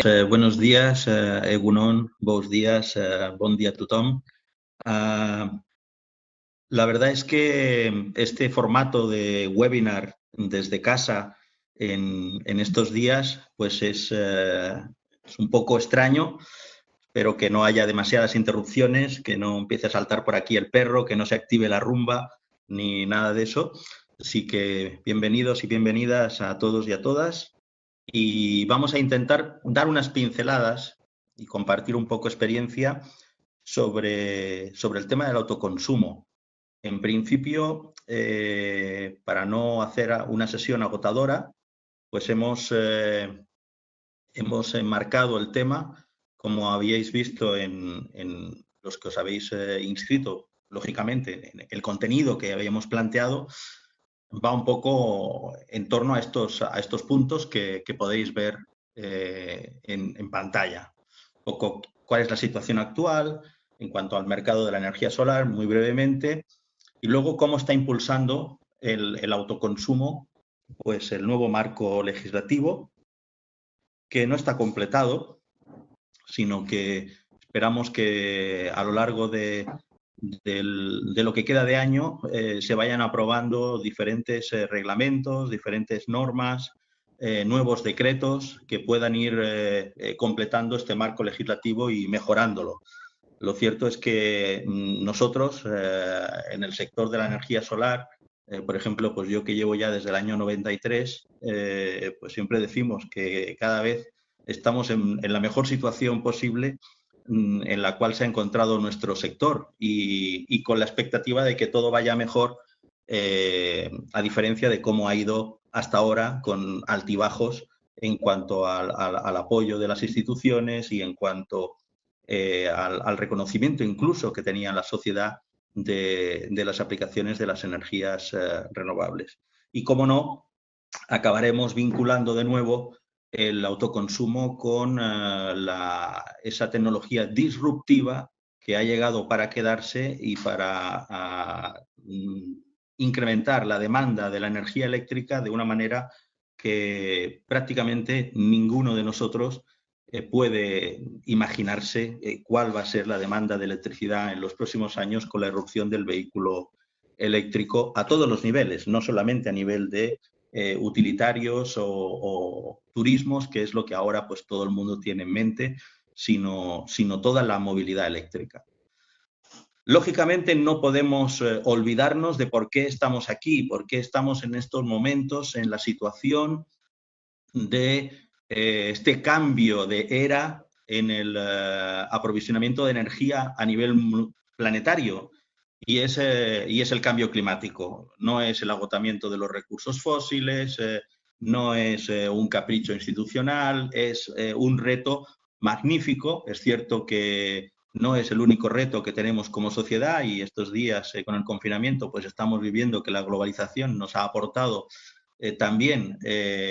Buenos días, Egunon, bons días, bon dia a tothom. Ah, la verdad es que este formato de webinar desde casa en estos días pues es un poco extraño. Espero que no haya demasiadas interrupciones, que no empiece a saltar por aquí el perro, que no se active la rumba ni nada de eso. Así que bienvenidos y bienvenidas a todos y a todas. Y vamos a intentar dar unas pinceladas y compartir un poco experiencia sobre el tema del autoconsumo. En principio, para no hacer una sesión agotadora, pues hemos enmarcado el tema, como habíais visto en los que os habéis inscrito, lógicamente, en el contenido que habíamos planteado, va un poco en torno a estos puntos que podéis ver en pantalla. Un poco cuál es la situación actual en cuanto al mercado de la energía solar, muy brevemente, y luego cómo está impulsando el autoconsumo, pues el nuevo marco legislativo, que no está completado, sino que esperamos que a lo largo de lo que queda de año se vayan aprobando diferentes reglamentos, diferentes normas, nuevos decretos que puedan ir completando este marco legislativo y mejorándolo. Lo cierto es que nosotros, en el sector de la energía solar, por ejemplo, pues yo que llevo ya desde el año 93, pues siempre decimos que cada vez estamos en la mejor situación posible en la cual se ha encontrado nuestro sector y con la expectativa de que todo vaya mejor, a diferencia de cómo ha ido hasta ahora, con altibajos en cuanto al apoyo de las instituciones y en cuanto al reconocimiento incluso que tenía la sociedad de las aplicaciones de las energías renovables. Y cómo no, acabaremos vinculando de nuevo el autoconsumo con esa tecnología disruptiva que ha llegado para quedarse y para incrementar la demanda de la energía eléctrica de una manera que prácticamente ninguno de nosotros puede imaginarse cuál va a ser la demanda de electricidad en los próximos años con la irrupción del vehículo eléctrico a todos los niveles, no solamente a nivel de utilitarios o turismos, que es lo que ahora pues todo el mundo tiene en mente, sino toda la movilidad eléctrica. Lógicamente no podemos olvidarnos de por qué estamos aquí, por qué estamos en estos momentos en la situación de este cambio de era en el aprovisionamiento de energía a nivel planetario. Y es el cambio climático, no es el agotamiento de los recursos fósiles, no es un capricho institucional, es un reto magnífico. Es cierto que no es el único reto que tenemos como sociedad y estos días con el confinamiento pues estamos viviendo que la globalización nos ha aportado también,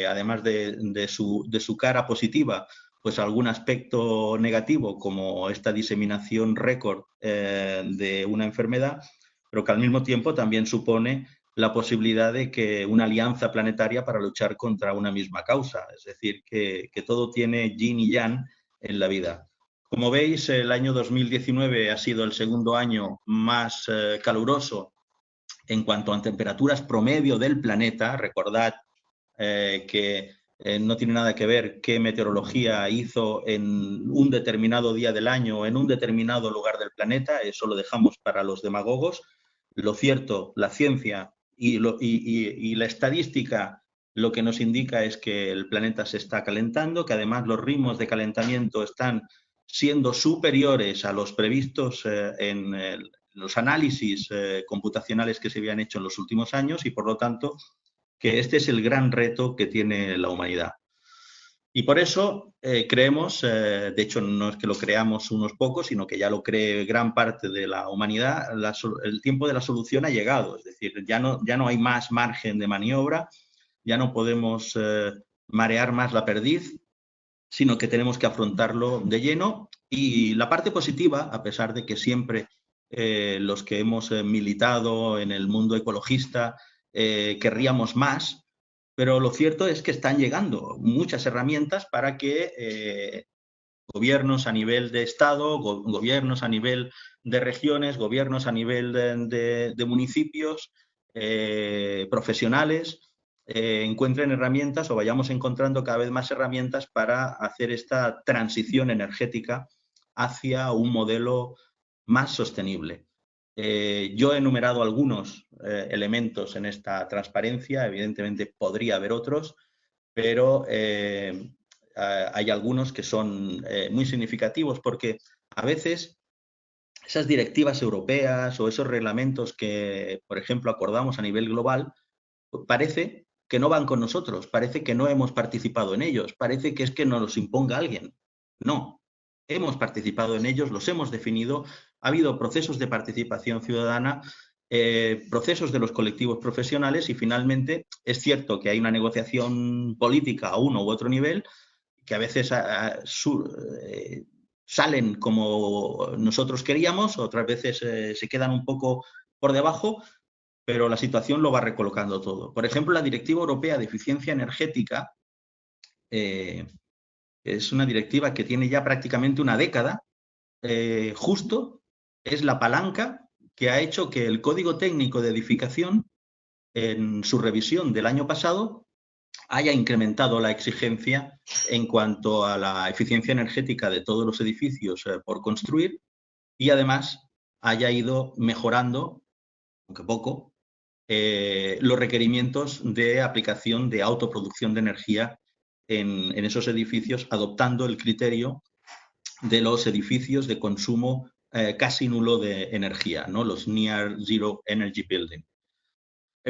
además de su cara positiva, pues algún aspecto negativo como esta diseminación récord de una enfermedad, pero que al mismo tiempo también supone la posibilidad de que una alianza planetaria para luchar contra una misma causa. Es decir, que todo tiene yin y yang en la vida. Como veis, el año 2019 ha sido el segundo año más caluroso en cuanto a temperaturas promedio del planeta. Recordad que no tiene nada que ver qué meteorología hizo en un determinado día del año o en un determinado lugar del planeta, eso lo dejamos para los demagogos. Lo cierto, la ciencia y la estadística lo que nos indica es que el planeta se está calentando, que además los ritmos de calentamiento están siendo superiores a los previstos en los análisis computacionales que se habían hecho en los últimos años y, por lo tanto, que este es el gran reto que tiene la humanidad. Y por eso creemos, de hecho no es que lo creamos unos pocos, sino que ya lo cree gran parte de la humanidad, el tiempo de la solución ha llegado. Es decir, ya no hay más margen de maniobra, ya no podemos marear más la perdiz, sino que tenemos que afrontarlo de lleno. Y la parte positiva, a pesar de que siempre los que hemos militado en el mundo ecologista querríamos más, pero lo cierto es que están llegando muchas herramientas para que gobiernos a nivel de Estado, gobiernos a nivel de regiones, gobiernos a nivel de municipios, profesionales, encuentren herramientas o vayamos encontrando cada vez más herramientas para hacer esta transición energética hacia un modelo más sostenible. Yo he enumerado algunos elementos en esta transparencia, evidentemente podría haber otros, pero hay algunos que son muy significativos porque a veces esas directivas europeas o esos reglamentos que, por ejemplo, acordamos a nivel global, parece que no van con nosotros, parece que no hemos participado en ellos, parece que es que nos los imponga alguien. No, hemos participado en ellos, los hemos definido, ha habido procesos de participación ciudadana, procesos de los colectivos profesionales y finalmente es cierto que hay una negociación política a uno u otro nivel que a veces salen como nosotros queríamos, otras veces se quedan un poco por debajo, pero la situación lo va recolocando todo. Por ejemplo, la Directiva Europea de Eficiencia Energética es una directiva que tiene ya prácticamente una década, justo es la palanca que ha hecho que el Código Técnico de Edificación, en su revisión del año pasado, haya incrementado la exigencia en cuanto a la eficiencia energética de todos los edificios por construir y además haya ido mejorando, aunque poco, los requerimientos de aplicación de autoproducción de energía en esos edificios, adoptando el criterio de los edificios de consumo casi nulo de energía, ¿no? Los Near Zero Energy Building.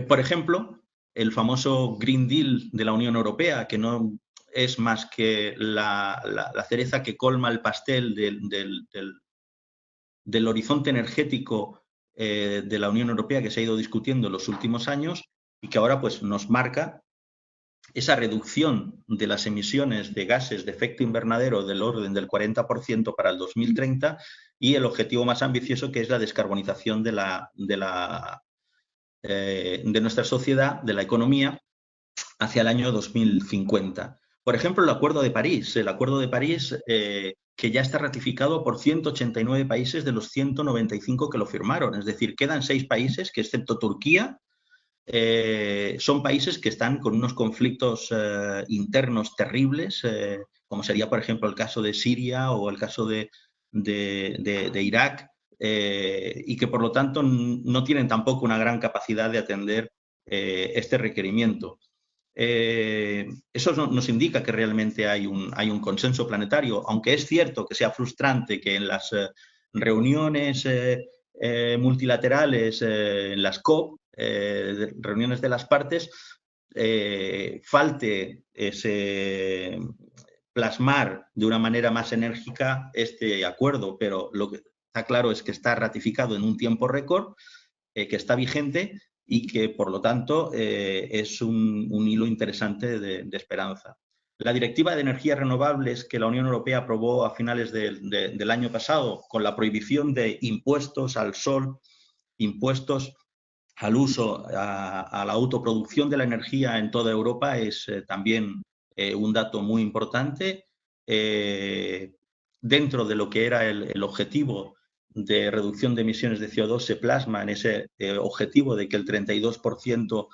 Por ejemplo, el famoso Green Deal de la Unión Europea, que no es más que la cereza que colma el pastel del horizonte energético de la Unión Europea que se ha ido discutiendo en los últimos años y que ahora pues, nos marca esa reducción de las emisiones de gases de efecto invernadero del orden del 40% para el 2030 y el objetivo más ambicioso que es la descarbonización de nuestra sociedad, de la economía, hacia el año 2050. Por ejemplo, el Acuerdo de París. El Acuerdo de París, que ya está ratificado por 189 países de los 195 que lo firmaron. Es decir, quedan 6 países que, excepto Turquía, son países que están con unos conflictos internos terribles, como sería, por ejemplo, el caso de Siria o el caso de Irak, y que, por lo tanto, no tienen tampoco una gran capacidad de atender este requerimiento. Eso nos indica que realmente hay un consenso planetario, aunque es cierto que sea frustrante que en las reuniones multilaterales, en las COP, reuniones de las partes, falte ese plasmar de una manera más enérgica este acuerdo, pero lo que está claro es que está ratificado en un tiempo récord, que está vigente y que, por lo tanto, es un hilo interesante de esperanza. La Directiva de Energías Renovables que la Unión Europea aprobó a finales del año pasado, con la prohibición de impuestos al sol, impuestos al uso, a la autoproducción de la energía en toda Europa, es también un dato muy importante. Dentro de lo que era el objetivo de reducción de emisiones de CO2 se plasma en ese objetivo de que el 32%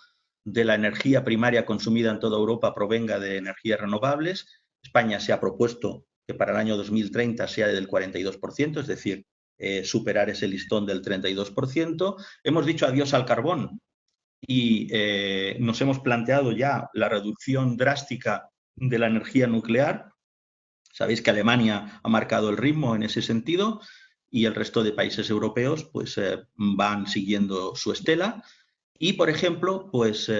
de la energía primaria consumida en toda Europa provenga de energías renovables. España se ha propuesto que para el año 2030 sea del 42%, es decir, superar ese listón del 32%. Hemos dicho adiós al carbón y nos hemos planteado ya la reducción drástica de la energía nuclear. Sabéis que Alemania ha marcado el ritmo en ese sentido y el resto de países europeos pues, van siguiendo su estela. Y, por ejemplo, pues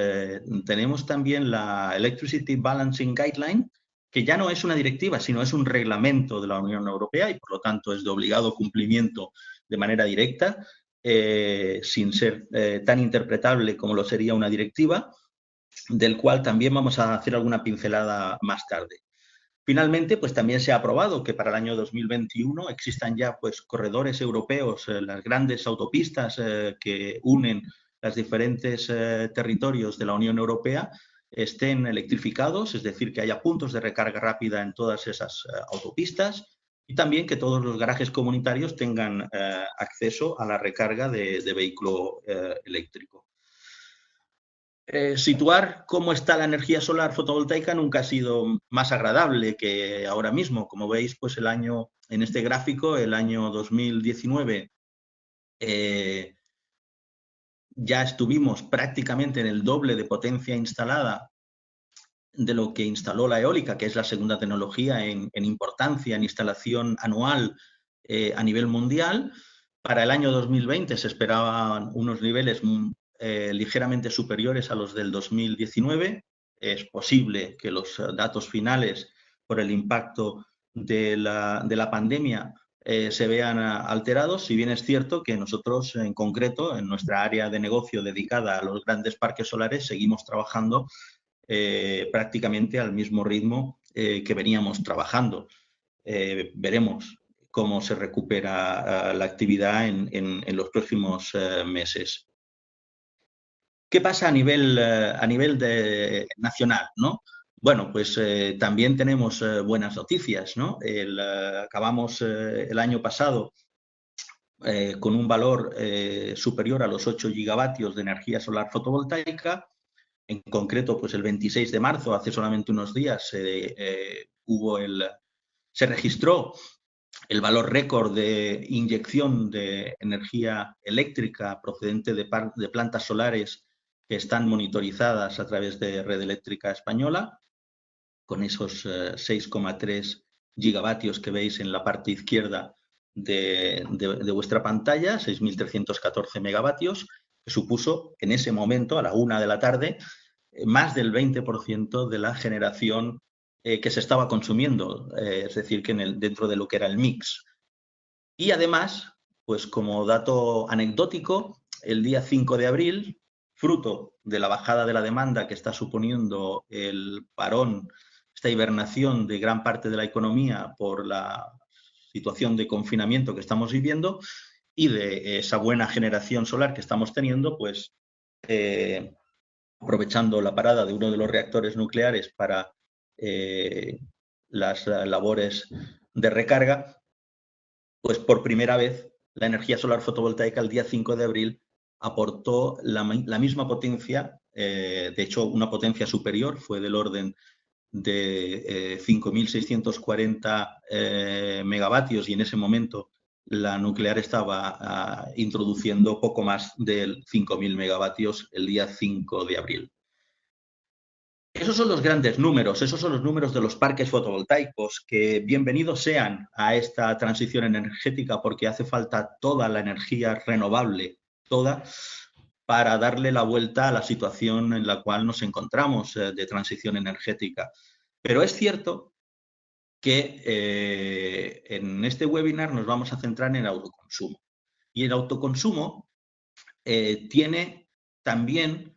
tenemos también la Electricity Balancing Guideline, que ya no es una directiva, sino es un reglamento de la Unión Europea y, por lo tanto, es de obligado cumplimiento de manera directa, sin ser tan interpretable como lo sería una directiva, del cual también vamos a hacer alguna pincelada más tarde. Finalmente, pues también se ha aprobado que para el año 2021 existan ya pues, corredores europeos, las grandes autopistas que unen los diferentes territorios de la Unión Europea, estén electrificados, es decir, que haya puntos de recarga rápida en todas esas autopistas, y también que todos los garajes comunitarios tengan acceso a la recarga de vehículo eléctrico. Situar cómo está la energía solar fotovoltaica nunca ha sido más agradable que ahora mismo. Como veis, pues en este gráfico, el año 2019, ya estuvimos prácticamente en el doble de potencia instalada de lo que instaló la eólica, que es la segunda tecnología en importancia, en instalación anual a nivel mundial. Para el año 2020 se esperaban unos niveles ligeramente superiores a los del 2019. Es posible que los datos finales, por el impacto de la pandemia, se vean alterados, si bien es cierto que nosotros, en concreto, en nuestra área de negocio dedicada a los grandes parques solares, seguimos trabajando prácticamente al mismo ritmo que veníamos trabajando. Veremos cómo se recupera la actividad en los próximos meses. ¿Qué pasa a nivel nacional, ¿no? Bueno, pues también tenemos buenas noticias, ¿no? Acabamos el año pasado con un valor superior a los 8 gigavatios de energía solar fotovoltaica. En concreto, pues el 26 de marzo, hace solamente unos días, se registró el valor récord de inyección de energía eléctrica procedente de plantas solares que están monitorizadas a través de Red Eléctrica Española, con esos 6,3 gigavatios que veis en la parte izquierda de vuestra pantalla, 6.314 megavatios, que supuso en ese momento, a la 1 de la tarde, más del 20% de la generación que se estaba consumiendo, es decir, que dentro de lo que era el mix. Y además, pues como dato anecdótico, el día 5 de abril, fruto de la bajada de la demanda que está suponiendo el parón, esta hibernación de gran parte de la economía por la situación de confinamiento que estamos viviendo y de esa buena generación solar que estamos teniendo, pues aprovechando la parada de uno de los reactores nucleares para las labores de recarga, pues por primera vez la energía solar fotovoltaica el día 5 de abril aportó la misma potencia, de hecho una potencia superior, fue del orden de 5.640 megavatios, y en ese momento la nuclear estaba introduciendo poco más de 5.000 megavatios el día 5 de abril. Esos son los grandes números, esos son los números de los parques fotovoltaicos, que bienvenidos sean a esta transición energética, porque hace falta toda la energía renovable, toda, para darle la vuelta a la situación en la cual nos encontramos de transición energética. Pero es cierto que en este webinar nos vamos a centrar en el autoconsumo. Y el autoconsumo tiene también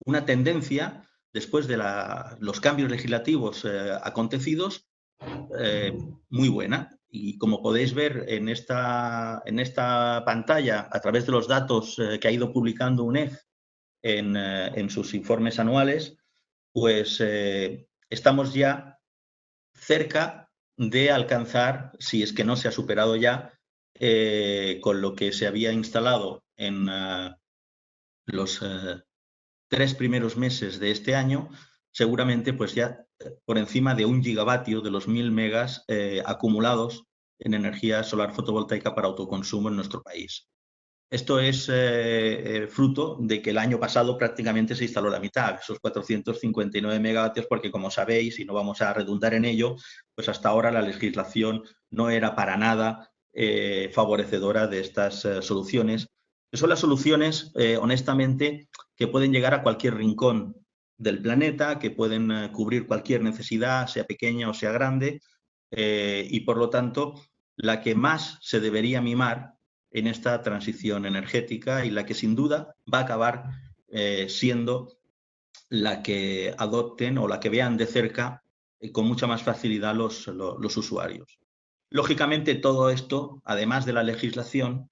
una tendencia, después de los cambios legislativos acontecidos, muy buena. Y como podéis ver en esta pantalla, a través de los datos que ha ido publicando UNEF en sus informes anuales, pues estamos ya cerca de alcanzar, si es que no se ha superado ya, con lo que se había instalado en los 3 primeros meses de este año, seguramente pues ya por encima de 1 gigavatio de los 1.000 megas acumulados en energía solar fotovoltaica para autoconsumo en nuestro país. Esto es fruto de que el año pasado prácticamente se instaló la mitad, esos 459 megavatios, porque como sabéis, y no vamos a redundar en ello, pues hasta ahora la legislación no era para nada favorecedora de estas soluciones, que son las soluciones, honestamente, que pueden llegar a cualquier rincón del planeta, que pueden cubrir cualquier necesidad, sea pequeña o sea grande, y por lo tanto, la que más se debería mimar en esta transición energética, y la que sin duda va a acabar siendo la que adopten o la que vean de cerca con mucha más facilidad los usuarios. Lógicamente, todo esto, además de la legislación,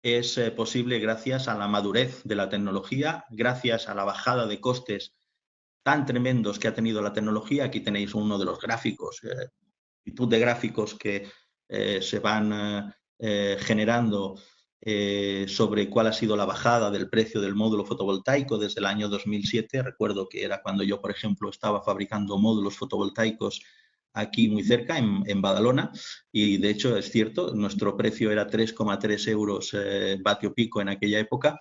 es posible gracias a la madurez de la tecnología, gracias a la bajada de costes tan tremendos que ha tenido la tecnología. Aquí tenéis uno de los gráficos, multitud de gráficos que se van generando sobre cuál ha sido la bajada del precio del módulo fotovoltaico desde el año 2007. Recuerdo que era cuando yo, por ejemplo, estaba fabricando módulos fotovoltaicos aquí muy cerca, en Badalona, y de hecho es cierto, nuestro precio era 3,3 euros vatio pico en aquella época,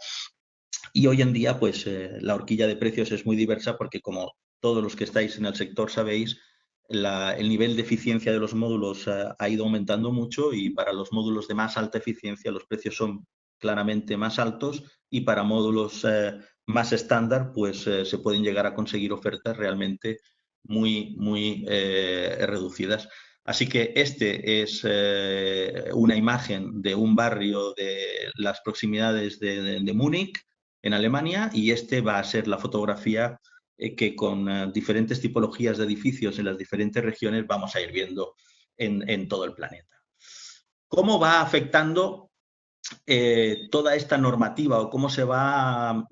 y hoy en día pues la horquilla de precios es muy diversa porque, como todos los que estáis en el sector sabéis, el nivel de eficiencia de los módulos ha ido aumentando mucho, y para los módulos de más alta eficiencia los precios son claramente más altos, y para módulos más estándar pues se pueden llegar a conseguir ofertas realmente muy reducidas. Así que este es una imagen de un barrio de las proximidades de Múnich, en Alemania, y este va a ser la fotografía que con diferentes tipologías de edificios en las diferentes regiones vamos a ir viendo en todo el planeta. ¿Cómo va afectando toda esta normativa, o cómo se va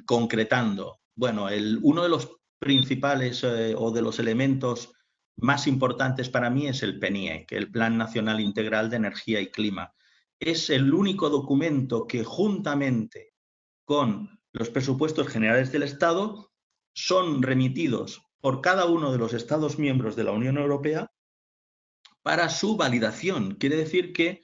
concretando? Bueno, uno de los principales o de los elementos más importantes para mí es el PNIEC, el Plan Nacional Integral de Energía y Clima. Es el único documento que, juntamente con los presupuestos generales del Estado, son remitidos por cada uno de los Estados miembros de la Unión Europea para su validación. Quiere decir que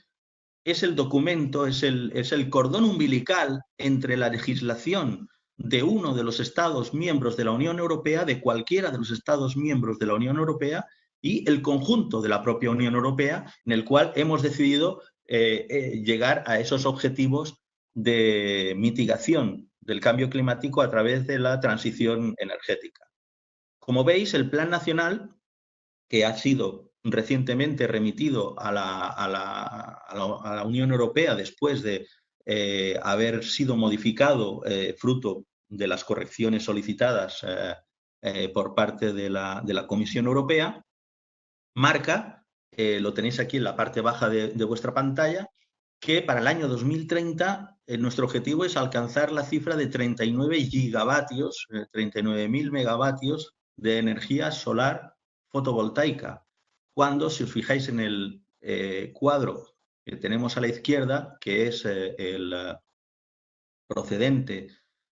es el documento, es el cordón umbilical entre la legislación de uno de los Estados miembros de la Unión Europea, de cualquiera de los Estados miembros de la Unión Europea, y el conjunto de la propia Unión Europea, en el cual hemos decidido llegar a esos objetivos de mitigación del cambio climático a través de la transición energética. Como veis, el Plan Nacional, que ha sido recientemente remitido a la Unión Europea después de haber sido modificado fruto de las correcciones solicitadas por parte de la Comisión Europea, marca, lo tenéis aquí en la parte baja de vuestra pantalla, que para el año 2030 nuestro objetivo es alcanzar la cifra de 39 gigavatios, 39.000 megavatios de energía solar fotovoltaica. Cuando, si os fijáis en el cuadro que tenemos a la izquierda, que es el procedente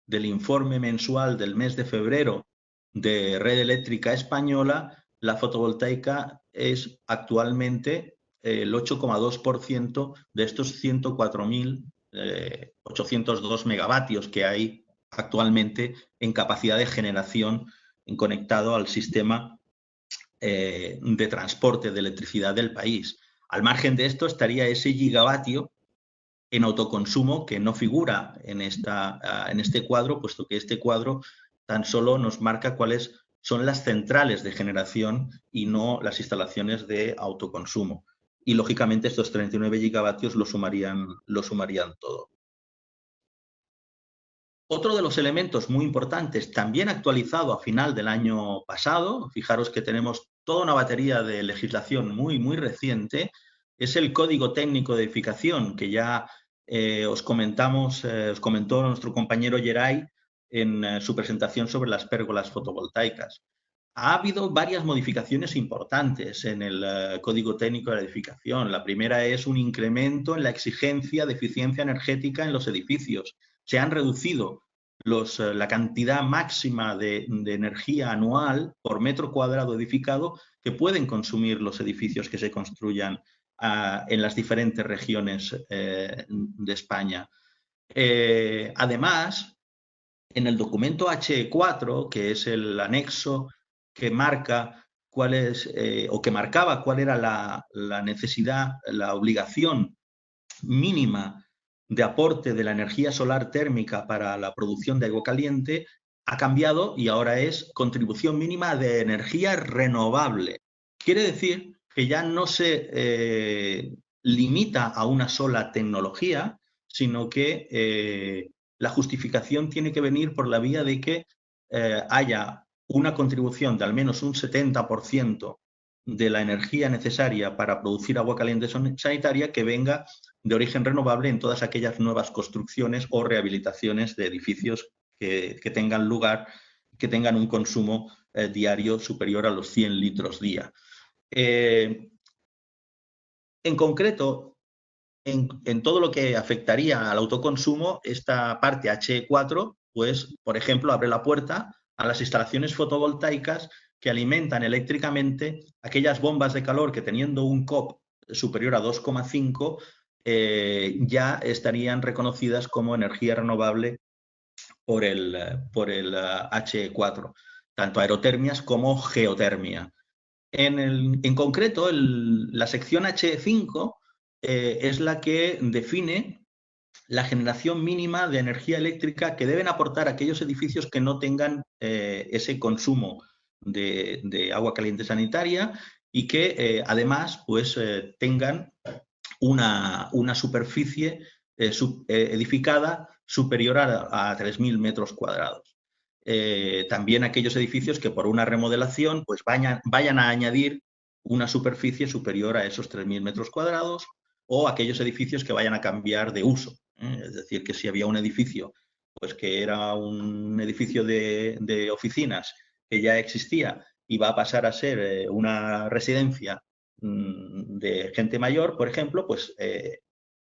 del informe mensual del mes de febrero de Red Eléctrica Española, la fotovoltaica es actualmente el 8,2% de estos 104.802 megavatios que hay actualmente en capacidad de generación conectado al sistema de transporte de electricidad del país. Al margen de esto estaría ese gigavatio en autoconsumo, que no figura en este cuadro, puesto que este cuadro tan solo nos marca cuáles son las centrales de generación y no las instalaciones de autoconsumo. Y lógicamente estos 39 gigavatios lo sumarían todo. Otro de los elementos muy importantes, también actualizado a final del año pasado, fijaros que tenemos toda una batería de legislación muy reciente, es el Código Técnico de Edificación, que ya os comentó nuestro compañero Geray en su presentación sobre las pérgolas fotovoltaicas. Ha habido varias modificaciones importantes en el Código Técnico de Edificación. La primera es un incremento en la exigencia de eficiencia energética en los edificios. Se han reducido la cantidad máxima de energía anual por metro cuadrado edificado que pueden consumir los edificios que se construyan en las diferentes regiones de España. Además, en el documento H4, que es el anexo que marca que marcaba cuál era la necesidad, la obligación mínima de aporte de la energía solar térmica para la producción de agua caliente, ha cambiado y ahora es contribución mínima de energía renovable. Quiere decir que ya no se limita a una sola tecnología, sino que la justificación tiene que venir por la vía de que haya una contribución de al menos un 70% de la energía necesaria para producir agua caliente sanitaria que venga de origen renovable en todas aquellas nuevas construcciones o rehabilitaciones de edificios que tengan lugar, que tengan un consumo diario superior a los 100 litros día. En concreto, en todo lo que afectaría al autoconsumo, esta parte HE4, pues, por ejemplo, abre la puerta a las instalaciones fotovoltaicas que alimentan eléctricamente aquellas bombas de calor que, teniendo un COP superior a 2,5, ya estarían reconocidas como energía renovable por el HE4, tanto aerotermias como geotermia. En concreto, la sección HE5 es la que define la generación mínima de energía eléctrica que deben aportar aquellos edificios que no tengan ese consumo de agua caliente sanitaria y que además pues, tengan una superficie edificada superior a 3.000 metros cuadrados. También aquellos edificios que por una remodelación pues vayan a añadir una superficie superior a esos 3.000 metros cuadrados, o aquellos edificios que vayan a cambiar de uso. Es decir, que si había un edificio pues que era un edificio de oficinas que ya existía y va a pasar a ser una residencia de gente mayor, por ejemplo, pues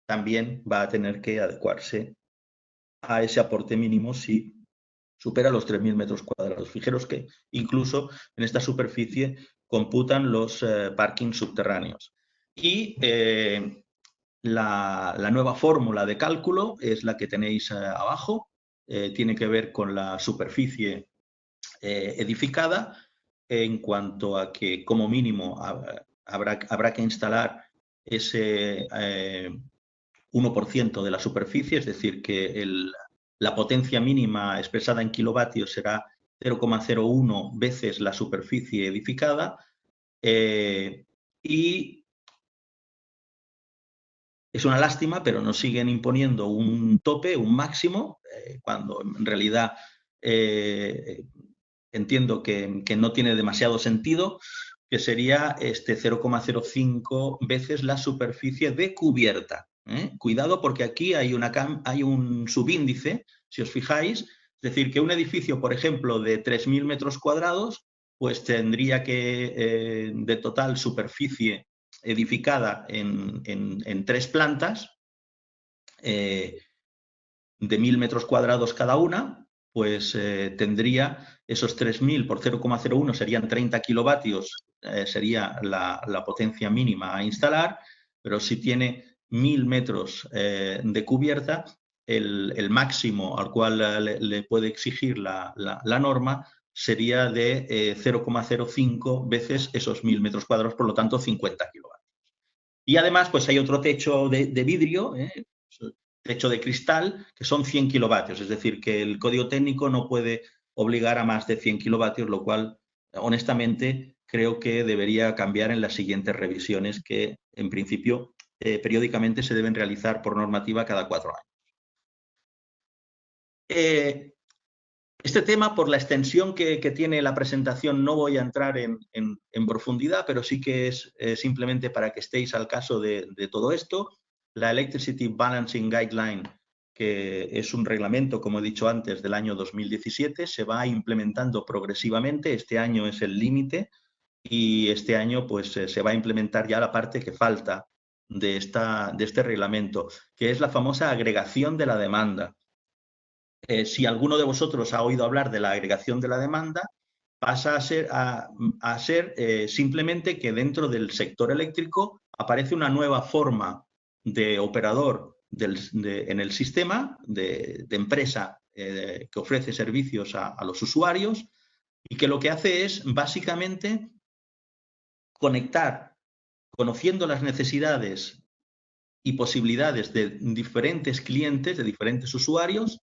también va a tener que adecuarse a ese aporte mínimo si supera los 3.000 metros cuadrados. Fijaros que incluso en esta superficie computan los parkings subterráneos. Y la nueva fórmula de cálculo es la que tenéis abajo. Tiene que ver con la superficie edificada, en cuanto a que como mínimo habrá que instalar ese 1% de la superficie, es decir, que la potencia mínima expresada en kilovatios será 0,01 veces la superficie edificada, y es una lástima, pero nos siguen imponiendo un tope, un máximo, cuando en realidad entiendo que no tiene demasiado sentido, que sería 0,05 veces la superficie de cubierta. Cuidado, porque aquí hay un subíndice, si os fijáis, es decir, que un edificio, por ejemplo, de 3.000 metros cuadrados, pues tendría que, de total superficie edificada en 3 plantas, de 1.000 metros cuadrados cada una, pues tendría esos 3.000 por 0,01, serían 30 kilovatios, sería la potencia mínima a instalar, pero si tiene 1.000 metros de cubierta, el máximo al cual le puede exigir la norma sería de 0,05 veces esos 1.000 metros cuadrados, por lo tanto 50 kilovatios. Y además pues hay otro techo de vidrio, techo de cristal, que son 100 kilovatios, es decir, que el código técnico no puede obligar a más de 100 kilovatios, lo cual, honestamente, creo que debería cambiar en las siguientes revisiones, que en principio periódicamente se deben realizar por normativa cada 4 años. Este tema, por la extensión que tiene la presentación, no voy a entrar en profundidad, pero sí que es simplemente para que estéis al caso de todo esto. La Electricity Balancing Guideline, que es un reglamento, como he dicho antes, del año 2017, se va implementando progresivamente. Este año es el límite y este año pues, se va a implementar ya la parte que falta de este reglamento, que es la famosa agregación de la demanda. Si alguno de vosotros ha oído hablar de la agregación de la demanda, pasa a ser simplemente que dentro del sector eléctrico aparece una nueva forma de operador en el sistema, de empresa que ofrece servicios a los usuarios, y que lo que hace es básicamente conectar, conociendo las necesidades y posibilidades de diferentes clientes, de diferentes usuarios,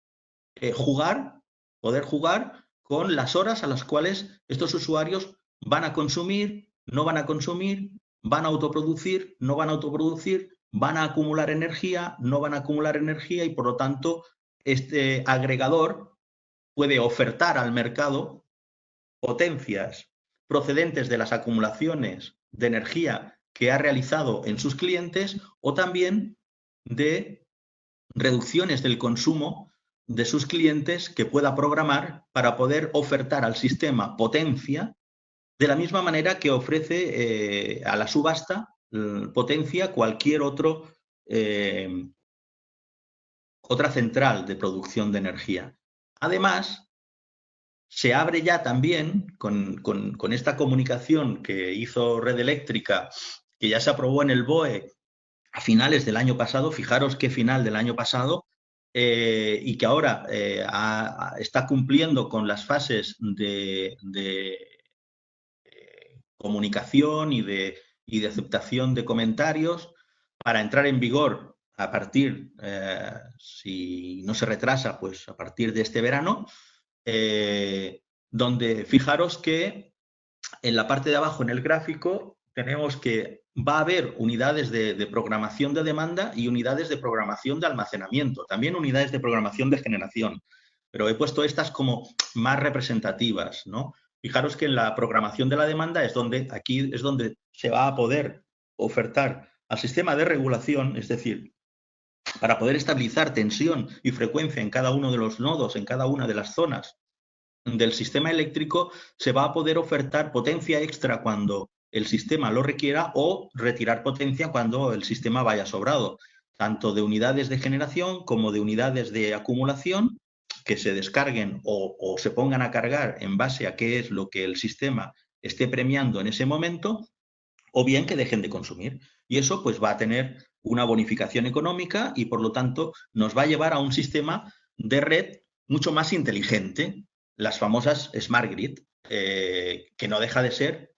poder jugar con las horas a las cuales estos usuarios van a consumir, no van a consumir, van a autoproducir, no van a autoproducir, van a acumular energía, no van a acumular energía, y por lo tanto este agregador puede ofertar al mercado potencias procedentes de las acumulaciones de energía que ha realizado en sus clientes, o también de reducciones del consumo de sus clientes que pueda programar para poder ofertar al sistema potencia de la misma manera que ofrece a la subasta potencia cualquier otra central de producción de energía. Además, se abre ya también con esta comunicación que hizo Red Eléctrica, que ya se aprobó en el BOE a finales del año pasado, fijaros qué final del año pasado, y que ahora está cumpliendo con las fases de comunicación y de aceptación de comentarios para entrar en vigor a partir, si no se retrasa, pues a partir de este verano, donde fijaros que en la parte de abajo en el gráfico tenemos que va a haber unidades de programación de demanda y unidades de programación de almacenamiento, también unidades de programación de generación, pero he puesto estas como más representativas, ¿no? Fijaros que en la programación de la demanda aquí es donde se va a poder ofertar al sistema de regulación, es decir, para poder estabilizar tensión y frecuencia en cada uno de los nodos, en cada una de las zonas del sistema eléctrico, se va a poder ofertar potencia extra cuando el sistema lo requiera o retirar potencia cuando el sistema vaya sobrado, tanto de unidades de generación como de unidades de acumulación que se descarguen o se pongan a cargar en base a qué es lo que el sistema esté premiando en ese momento, o bien que dejen de consumir. Y eso pues va a tener una bonificación económica y por lo tanto nos va a llevar a un sistema de red mucho más inteligente, las famosas Smart Grid, que no deja de ser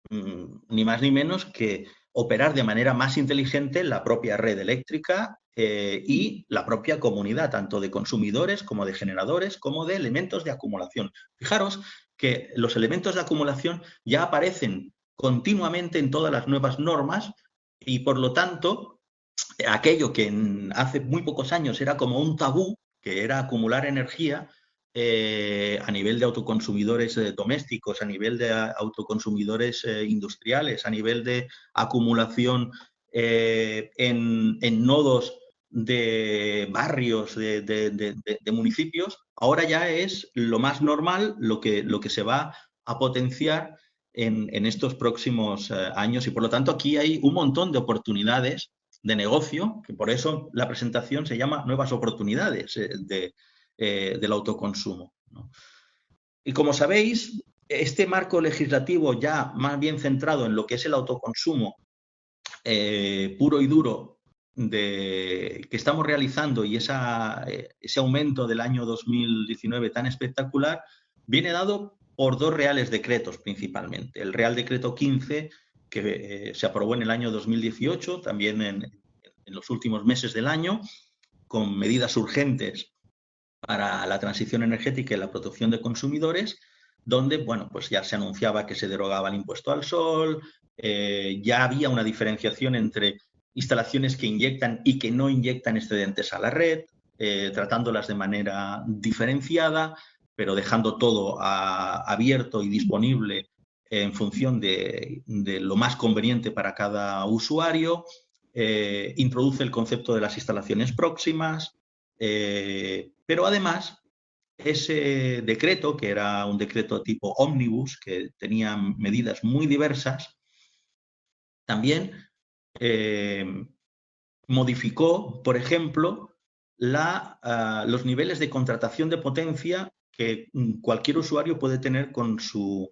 ni más ni menos que operar de manera más inteligente la propia red eléctrica y la propia comunidad, tanto de consumidores como de generadores, como de elementos de acumulación. Fijaros que los elementos de acumulación ya aparecen continuamente en todas las nuevas normas y por lo tanto aquello que hace muy pocos años era como un tabú, que era acumular energía, a nivel de autoconsumidores domésticos, a nivel de autoconsumidores industriales, a nivel de acumulación en nodos de barrios, de municipios, ahora ya es lo más normal, lo que se va a potenciar en estos próximos años y por lo tanto aquí hay un montón de oportunidades de negocio, que por eso la presentación se llama Nuevas oportunidades del autoconsumo, ¿no? Y como sabéis, este marco legislativo ya más bien centrado en lo que es el autoconsumo puro y duro que estamos realizando y ese aumento del año 2019 tan espectacular, viene dado por dos reales decretos principalmente. El Real Decreto 15, que se aprobó en el año 2018, también en los últimos meses del año, con medidas urgentes para la transición energética y la protección de consumidores, donde bueno, pues ya se anunciaba que se derogaba el impuesto al sol, ya había una diferenciación entre instalaciones que inyectan y que no inyectan excedentes a la red, tratándolas de manera diferenciada, pero dejando todo abierto y disponible en función de lo más conveniente para cada usuario. Introduce el concepto de las instalaciones próximas, pero además ese decreto, que era un decreto tipo ómnibus, que tenía medidas muy diversas, también modificó, por ejemplo, los niveles de contratación de potencia que cualquier usuario puede tener con su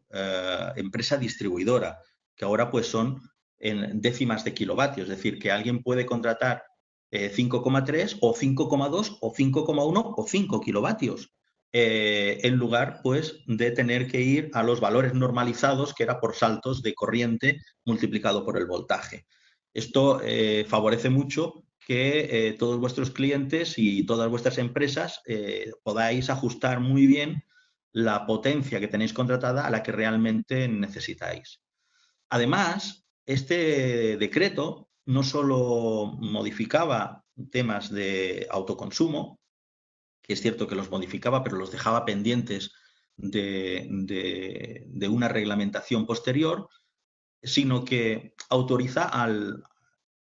empresa distribuidora, que ahora pues son en décimas de kilovatios, es decir, que alguien puede contratar 5,3 o 5,2 o 5,1 o 5 kilovatios, en lugar pues de tener que ir a los valores normalizados, que era por saltos de corriente multiplicado por el voltaje. Esto favorece mucho que todos vuestros clientes y todas vuestras empresas podáis ajustar muy bien la potencia que tenéis contratada a la que realmente necesitáis. Además, este decreto no solo modificaba temas de autoconsumo, que es cierto que los modificaba, pero los dejaba pendientes de una reglamentación posterior, sino que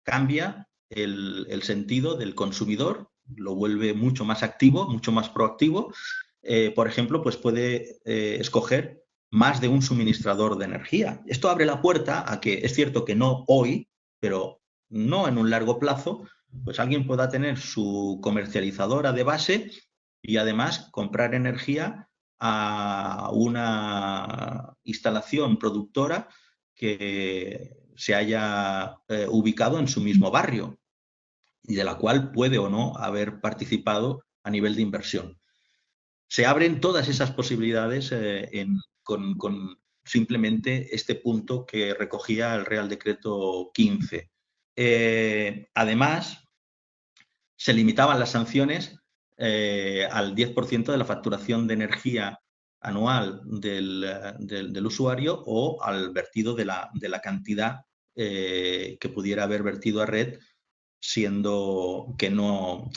cambia el sentido del consumidor, lo vuelve mucho más activo, mucho más proactivo. Por ejemplo, pues puede escoger más de un suministrador de energía. Esto abre la puerta a que, es cierto que no hoy, pero no en un largo plazo, pues alguien pueda tener su comercializadora de base y además comprar energía a una instalación productora que se haya ubicado en su mismo barrio y de la cual puede o no haber participado a nivel de inversión. Se abren todas esas posibilidades con simplemente este punto que recogía el Real Decreto 15. Además, se limitaban las sanciones al 10% de la facturación de energía anual del usuario o al vertido de la cantidad que pudiera haber vertido a red, siendo que no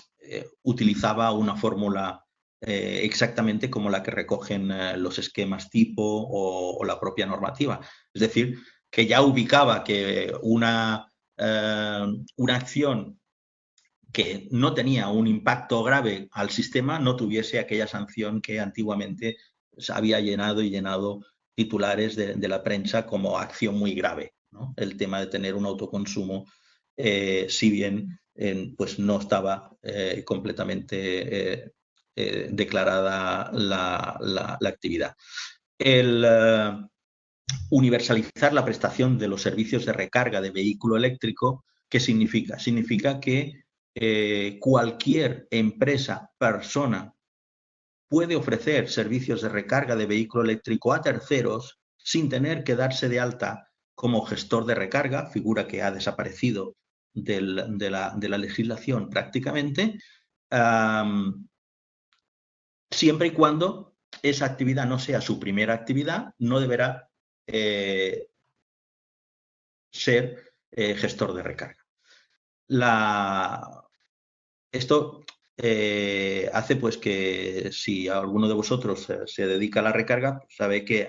utilizaba una fórmula exactamente como la que recogen los esquemas tipo o la propia normativa. Es decir, que ya ubicaba que una acción que no tenía un impacto grave al sistema no tuviese aquella sanción que antiguamente había llenado titulares de la prensa como acción muy grave, ¿no? El tema de tener un autoconsumo, si bien pues no estaba completamente declarada la actividad. El universalizar la prestación de los servicios de recarga de vehículo eléctrico, ¿qué significa? Significa que cualquier empresa, persona, puede ofrecer servicios de recarga de vehículo eléctrico a terceros sin tener que darse de alta como gestor de recarga, figura que ha desaparecido de la legislación prácticamente, siempre y cuando esa actividad no sea su primera actividad, no deberá ser gestor de recarga. Esto hace pues que si alguno de vosotros se dedica a la recarga, pues sabe que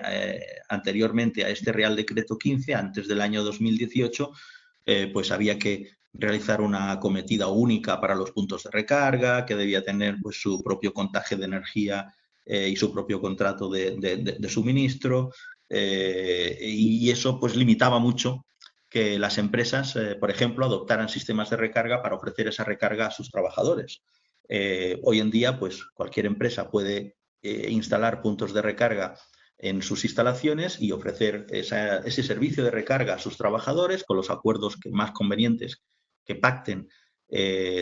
anteriormente a este Real Decreto 15, antes del año 2018, pues había que realizar una acometida única para los puntos de recarga, que debía tener pues su propio contaje de energía y su propio contrato de suministro, y eso pues limitaba mucho que las empresas, por ejemplo, adoptaran sistemas de recarga para ofrecer esa recarga a sus trabajadores. Hoy en día, pues cualquier empresa puede instalar puntos de recarga en sus instalaciones y ofrecer ese servicio de recarga a sus trabajadores con los acuerdos más convenientes que pacten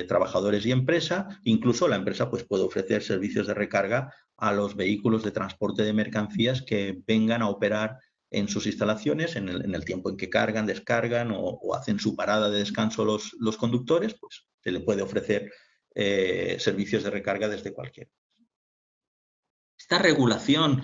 trabajadores y empresa. Incluso la empresa pues, puede ofrecer servicios de recarga a los vehículos de transporte de mercancías que vengan a operar en sus instalaciones, en el tiempo en que cargan, descargan o hacen su parada de descanso los conductores, pues se le puede ofrecer servicios de recarga desde cualquier. Esta regulación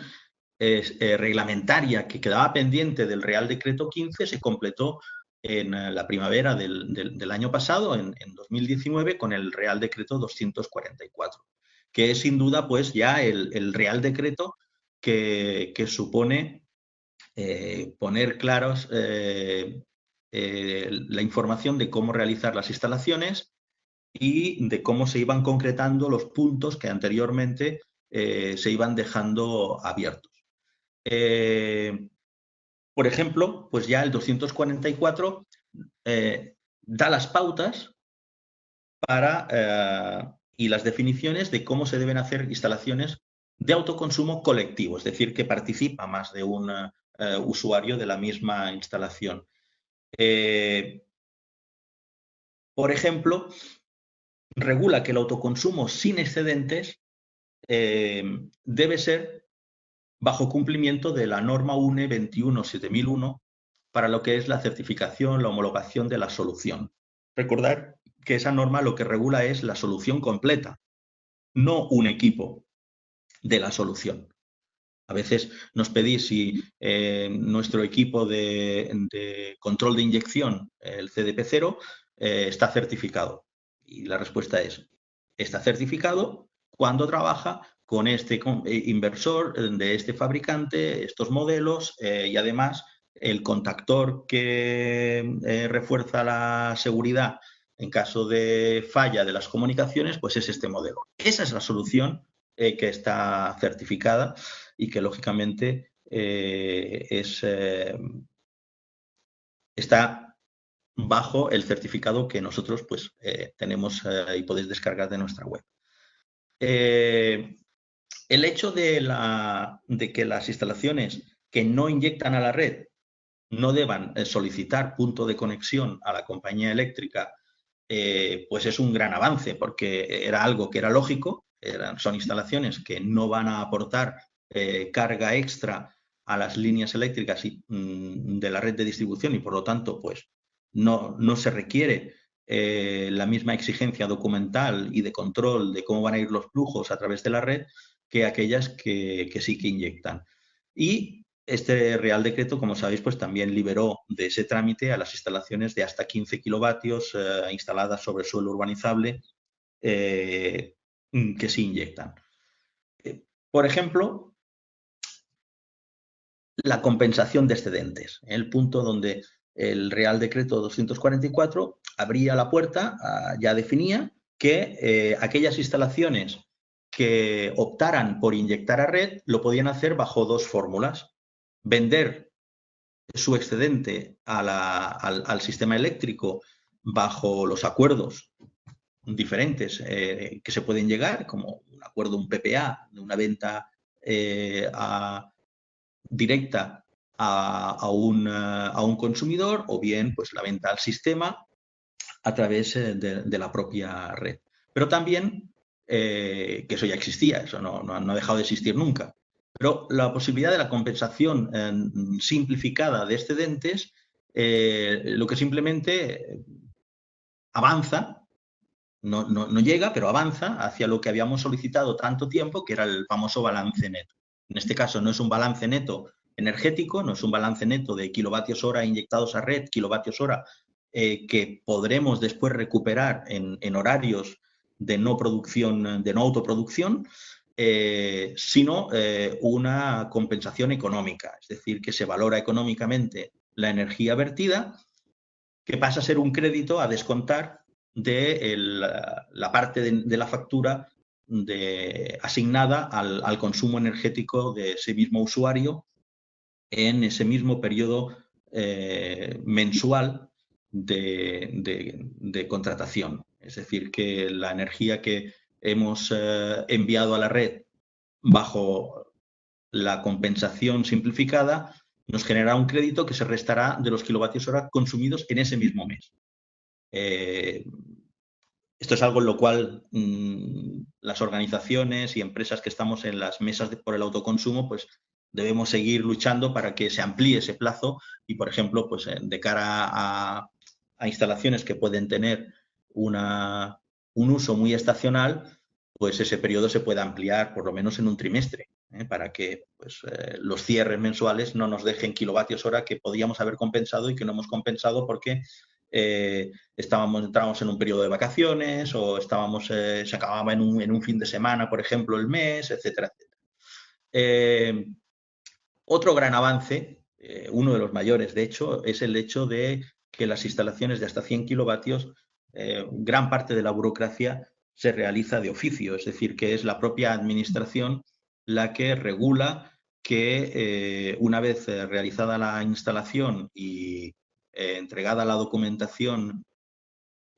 reglamentaria que quedaba pendiente del Real Decreto 15 se completó en la primavera del año pasado, en 2019, con el Real Decreto 244, que es sin duda pues ya el Real Decreto que supone poner claros la información de cómo realizar las instalaciones y de cómo se iban concretando los puntos que anteriormente se iban dejando abiertos. Por ejemplo, pues ya el 244 da las pautas y las definiciones de cómo se deben hacer instalaciones de autoconsumo colectivo, es decir, que participa más de un usuario de la misma instalación. Por ejemplo, regula que el autoconsumo sin excedentes debe ser bajo cumplimiento de la norma UNE 217.001 para lo que es la certificación, la homologación de la solución. Recordar que esa norma lo que regula es la solución completa, no un equipo de la solución. A veces nos pedís si nuestro equipo de control de inyección, el CDP0, está certificado. Y la respuesta es, está certificado cuando trabaja con este inversor de este fabricante, estos modelos, y además el contactor que refuerza la seguridad en caso de falla de las comunicaciones, pues es este modelo. Esa es la solución que está certificada y que lógicamente está bajo el certificado que nosotros pues, tenemos y podéis descargar de nuestra web. El hecho de que las instalaciones que no inyectan a la red no deban solicitar punto de conexión a la compañía eléctrica, pues es un gran avance, porque era algo que era lógico, son instalaciones que no van a aportar carga extra a las líneas eléctricas de la red de distribución y por lo tanto pues no se requiere la misma exigencia documental y de control de cómo van a ir los flujos a través de la red que aquellas que sí que inyectan. Y este Real Decreto, como sabéis, pues también liberó de ese trámite a las instalaciones de hasta 15 kilovatios instaladas sobre suelo urbanizable que se inyectan. Por ejemplo, la compensación de excedentes. El punto donde el Real Decreto 244 abría la puerta, ya definía que aquellas instalaciones que optaran por inyectar a red lo podían hacer bajo dos fórmulas. Vender su excedente al sistema eléctrico bajo los acuerdos diferentes que se pueden llegar, como un acuerdo, un PPA, de una venta directa a un consumidor, o bien pues la venta al sistema a través de la propia red. Pero también, que eso ya existía, eso no ha dejado de existir nunca, pero la posibilidad de la compensación simplificada de excedentes, lo que simplemente avanza, no llega, pero avanza hacia lo que habíamos solicitado tanto tiempo, que era el famoso balance neto. En este caso no es un balance neto energético, no es un balance neto de kilovatios hora inyectados a red, kilovatios hora que podremos después recuperar en horarios de no autoproducción, sino una compensación económica, es decir, que se valora económicamente la energía vertida, que pasa a ser un crédito a descontar de la parte de la factura asignada al consumo energético de ese mismo usuario en ese mismo periodo mensual de contratación. Es decir, que la energía que hemos enviado a la red bajo la compensación simplificada nos generará un crédito que se restará de los kilovatios hora consumidos en ese mismo mes. Esto es algo en lo cual las organizaciones y empresas que estamos en las mesas por el autoconsumo, pues debemos seguir luchando para que se amplíe ese plazo y, por ejemplo, pues de cara a instalaciones que pueden tener un uso muy estacional, pues ese periodo se pueda ampliar por lo menos en un trimestre, para que pues, los cierres mensuales no nos dejen kilovatios hora que podíamos haber compensado y que no hemos compensado porque entrábamos en un periodo de vacaciones o se acababa en un fin de semana, por ejemplo, el mes, etcétera, etcétera. Otro gran avance, uno de los mayores, de hecho, es el hecho de que las instalaciones de hasta 100 kilovatios, gran parte de la burocracia se realiza de oficio, es decir, que es la propia administración la que regula que una vez realizada la instalación y entregada la documentación,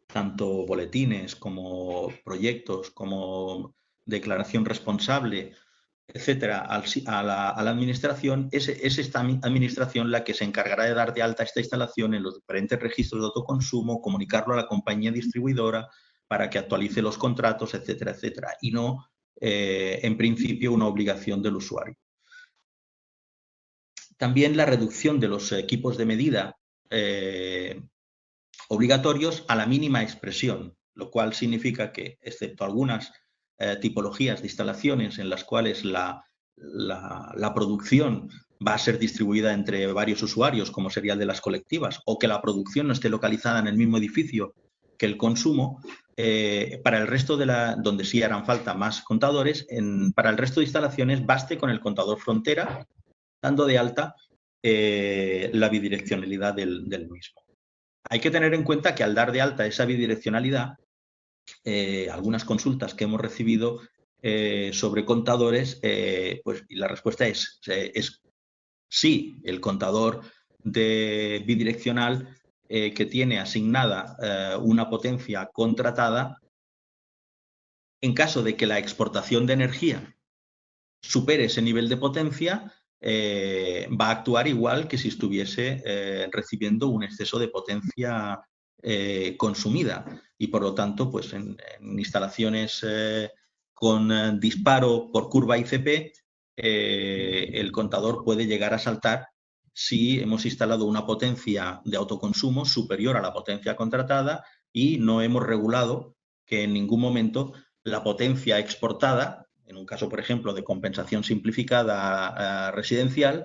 tanto boletines como proyectos, como declaración responsable, etcétera, a la administración, es esta administración la que se encargará de dar de alta esta instalación en los diferentes registros de autoconsumo, comunicarlo a la compañía distribuidora para que actualice los contratos, etcétera, etcétera, y no, en principio, una obligación del usuario. También la reducción de los equipos de medida obligatorios a la mínima expresión, lo cual significa que, excepto algunas tipologías de instalaciones en las cuales la producción va a ser distribuida entre varios usuarios, como sería el de las colectivas, o que la producción no esté localizada en el mismo edificio que el consumo, para el resto donde sí harán falta más contadores, para el resto de instalaciones baste con el contador frontera, dando de alta la bidireccionalidad del mismo. Hay que tener en cuenta que al dar de alta esa bidireccionalidad, algunas consultas que hemos recibido sobre contadores, pues y la respuesta es sí, el contador de bidireccional que tiene asignada una potencia contratada, en caso de que la exportación de energía supere ese nivel de potencia, va a actuar igual que si estuviese recibiendo un exceso de potencia consumida. Y por lo tanto, pues en instalaciones con disparo por curva ICP, el contador puede llegar a saltar si hemos instalado una potencia de autoconsumo superior a la potencia contratada y no hemos regulado que en ningún momento la potencia exportada, en un caso, por ejemplo, de compensación simplificada residencial,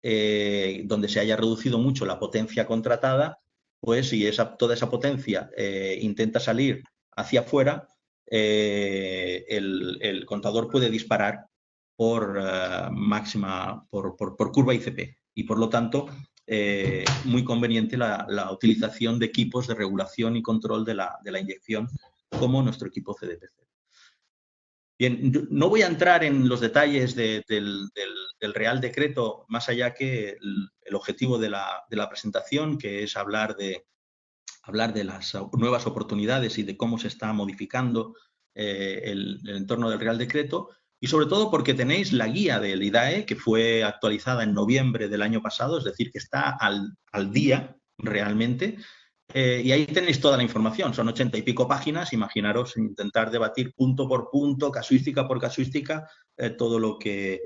donde se haya reducido mucho la potencia contratada, pues si toda esa potencia intenta salir hacia afuera, el contador puede disparar por por curva ICP y por lo tanto muy conveniente la utilización de equipos de regulación y control de la inyección como nuestro equipo CDPC. Bien, no voy a entrar en los detalles del Real Decreto, más allá que el objetivo de la presentación, que es hablar de las nuevas oportunidades y de cómo se está modificando el entorno del Real Decreto, y sobre todo porque tenéis la guía del IDAE, que fue actualizada en noviembre del año pasado, es decir, que está al día realmente, y ahí tenéis toda la información, son 80 y pico páginas, imaginaros intentar debatir punto por punto, casuística por casuística, todo lo que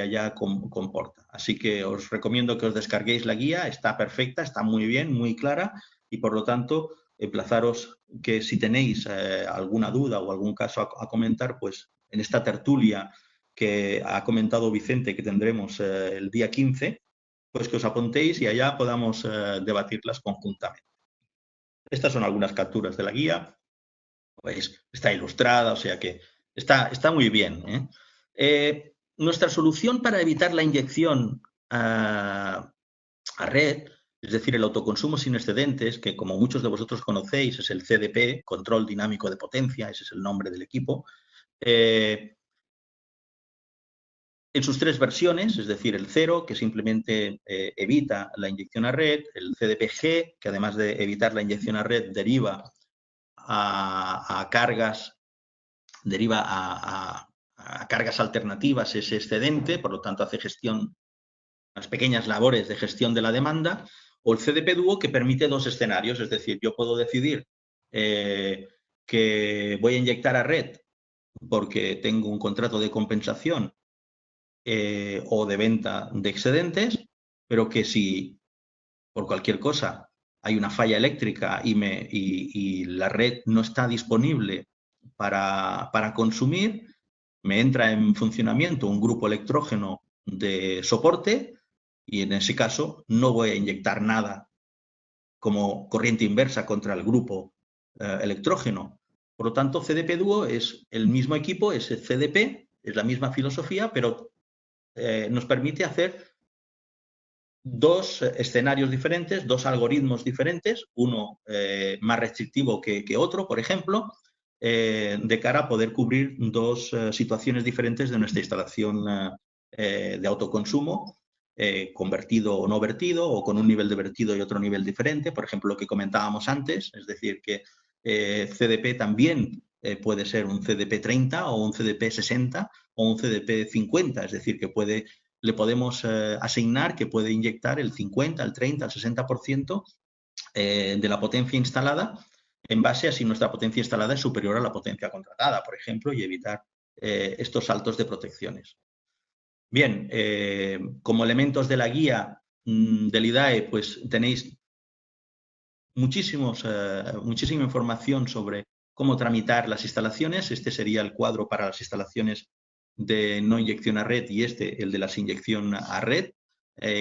allá comporta. Así que os recomiendo que os descarguéis la guía, está perfecta, está muy bien, muy clara, y por lo tanto, emplazaros que si tenéis alguna duda o algún caso a comentar, pues en esta tertulia que ha comentado Vicente que tendremos el día 15, pues que os apuntéis y allá podamos debatirlas conjuntamente. Estas son algunas capturas de la guía. Pues está ilustrada, o sea que está muy bien. Nuestra solución para evitar la inyección a red, es decir, el autoconsumo sin excedentes, que como muchos de vosotros conocéis es el CDP, Control Dinámico de Potencia, ese es el nombre del equipo, en sus tres versiones, es decir, el 0, que simplemente evita la inyección a red, el CDPG, que además de evitar la inyección a red deriva a cargas, deriva a cargas alternativas ese excedente, por lo tanto hace gestión, las pequeñas labores de gestión de la demanda, o el CDP Duo, que permite dos escenarios, es decir, yo puedo decidir que voy a inyectar a red porque tengo un contrato de compensación o de venta de excedentes, pero que si por cualquier cosa hay una falla eléctrica y la red no está disponible para consumir, me entra en funcionamiento un grupo electrógeno de soporte y en ese caso no voy a inyectar nada como corriente inversa contra el grupo electrógeno. Por lo tanto, CDP Duo es el mismo equipo, es el CDP, es la misma filosofía, pero nos permite hacer dos escenarios diferentes, dos algoritmos diferentes, uno más restrictivo que otro, por ejemplo, de cara a poder cubrir dos situaciones diferentes de nuestra instalación de autoconsumo, convertido o no vertido, o con un nivel de vertido y otro nivel diferente, por ejemplo, lo que comentábamos antes, es decir, que CDP también puede ser un CDP 30 o un CDP 60 o un CDP 50, es decir, que le podemos asignar que puede inyectar el 50, el 30, el 60% de la potencia instalada en base a si nuestra potencia instalada es superior a la potencia contratada, por ejemplo, y evitar estos saltos de protecciones. Bien, como elementos de la guía del IDAE, pues tenéis muchísima información sobre cómo tramitar las instalaciones. Este sería el cuadro para las instalaciones de no inyección a red y el de las inyección a red,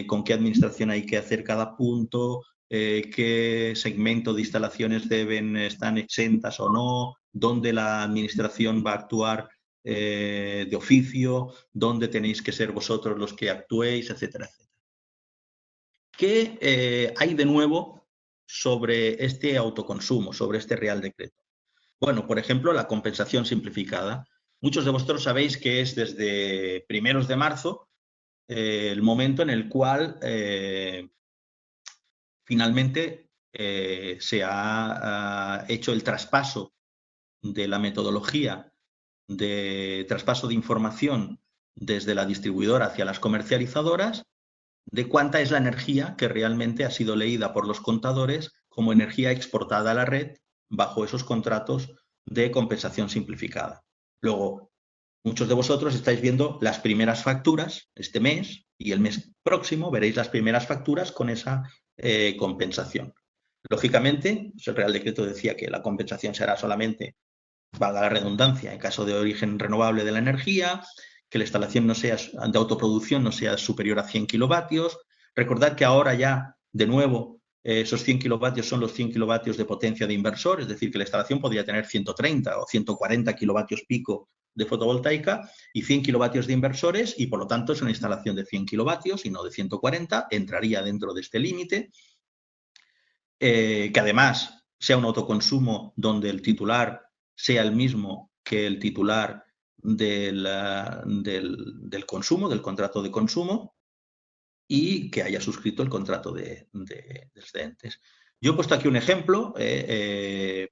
con qué administración hay que hacer cada punto, qué segmento de instalaciones están exentas o no, dónde la administración va a actuar de oficio, dónde tenéis que ser vosotros los que actuéis, etcétera, etcétera. ¿Qué hay de nuevo sobre este autoconsumo, sobre este Real Decreto? Bueno, por ejemplo, la compensación simplificada. Muchos de vosotros sabéis que es desde primeros de marzo el momento en el cual finalmente se ha hecho el traspaso de la metodología de traspaso de información desde la distribuidora hacia las comercializadoras de cuánta es la energía que realmente ha sido leída por los contadores como energía exportada a la red bajo esos contratos de compensación simplificada. Luego, muchos de vosotros estáis viendo las primeras facturas este mes y el mes próximo veréis las primeras facturas con esa compensación. Lógicamente, el Real Decreto decía que la compensación será solamente, valga la redundancia, en caso de origen renovable de la energía, que la instalación no sea de autoproducción no sea superior a 100 kilovatios. Recordad que ahora ya, de nuevo, esos 100 kilovatios son los 100 kilovatios de potencia de inversor, es decir, que la instalación podría tener 130 o 140 kilovatios pico de fotovoltaica y 100 kilovatios de inversores, y por lo tanto es una instalación de 100 kilovatios y no de 140, entraría dentro de este límite. Que además sea un autoconsumo donde el titular sea el mismo que el titular del consumo, del contrato de consumo, y que haya suscrito el contrato de excedentes. Yo he puesto aquí un ejemplo, en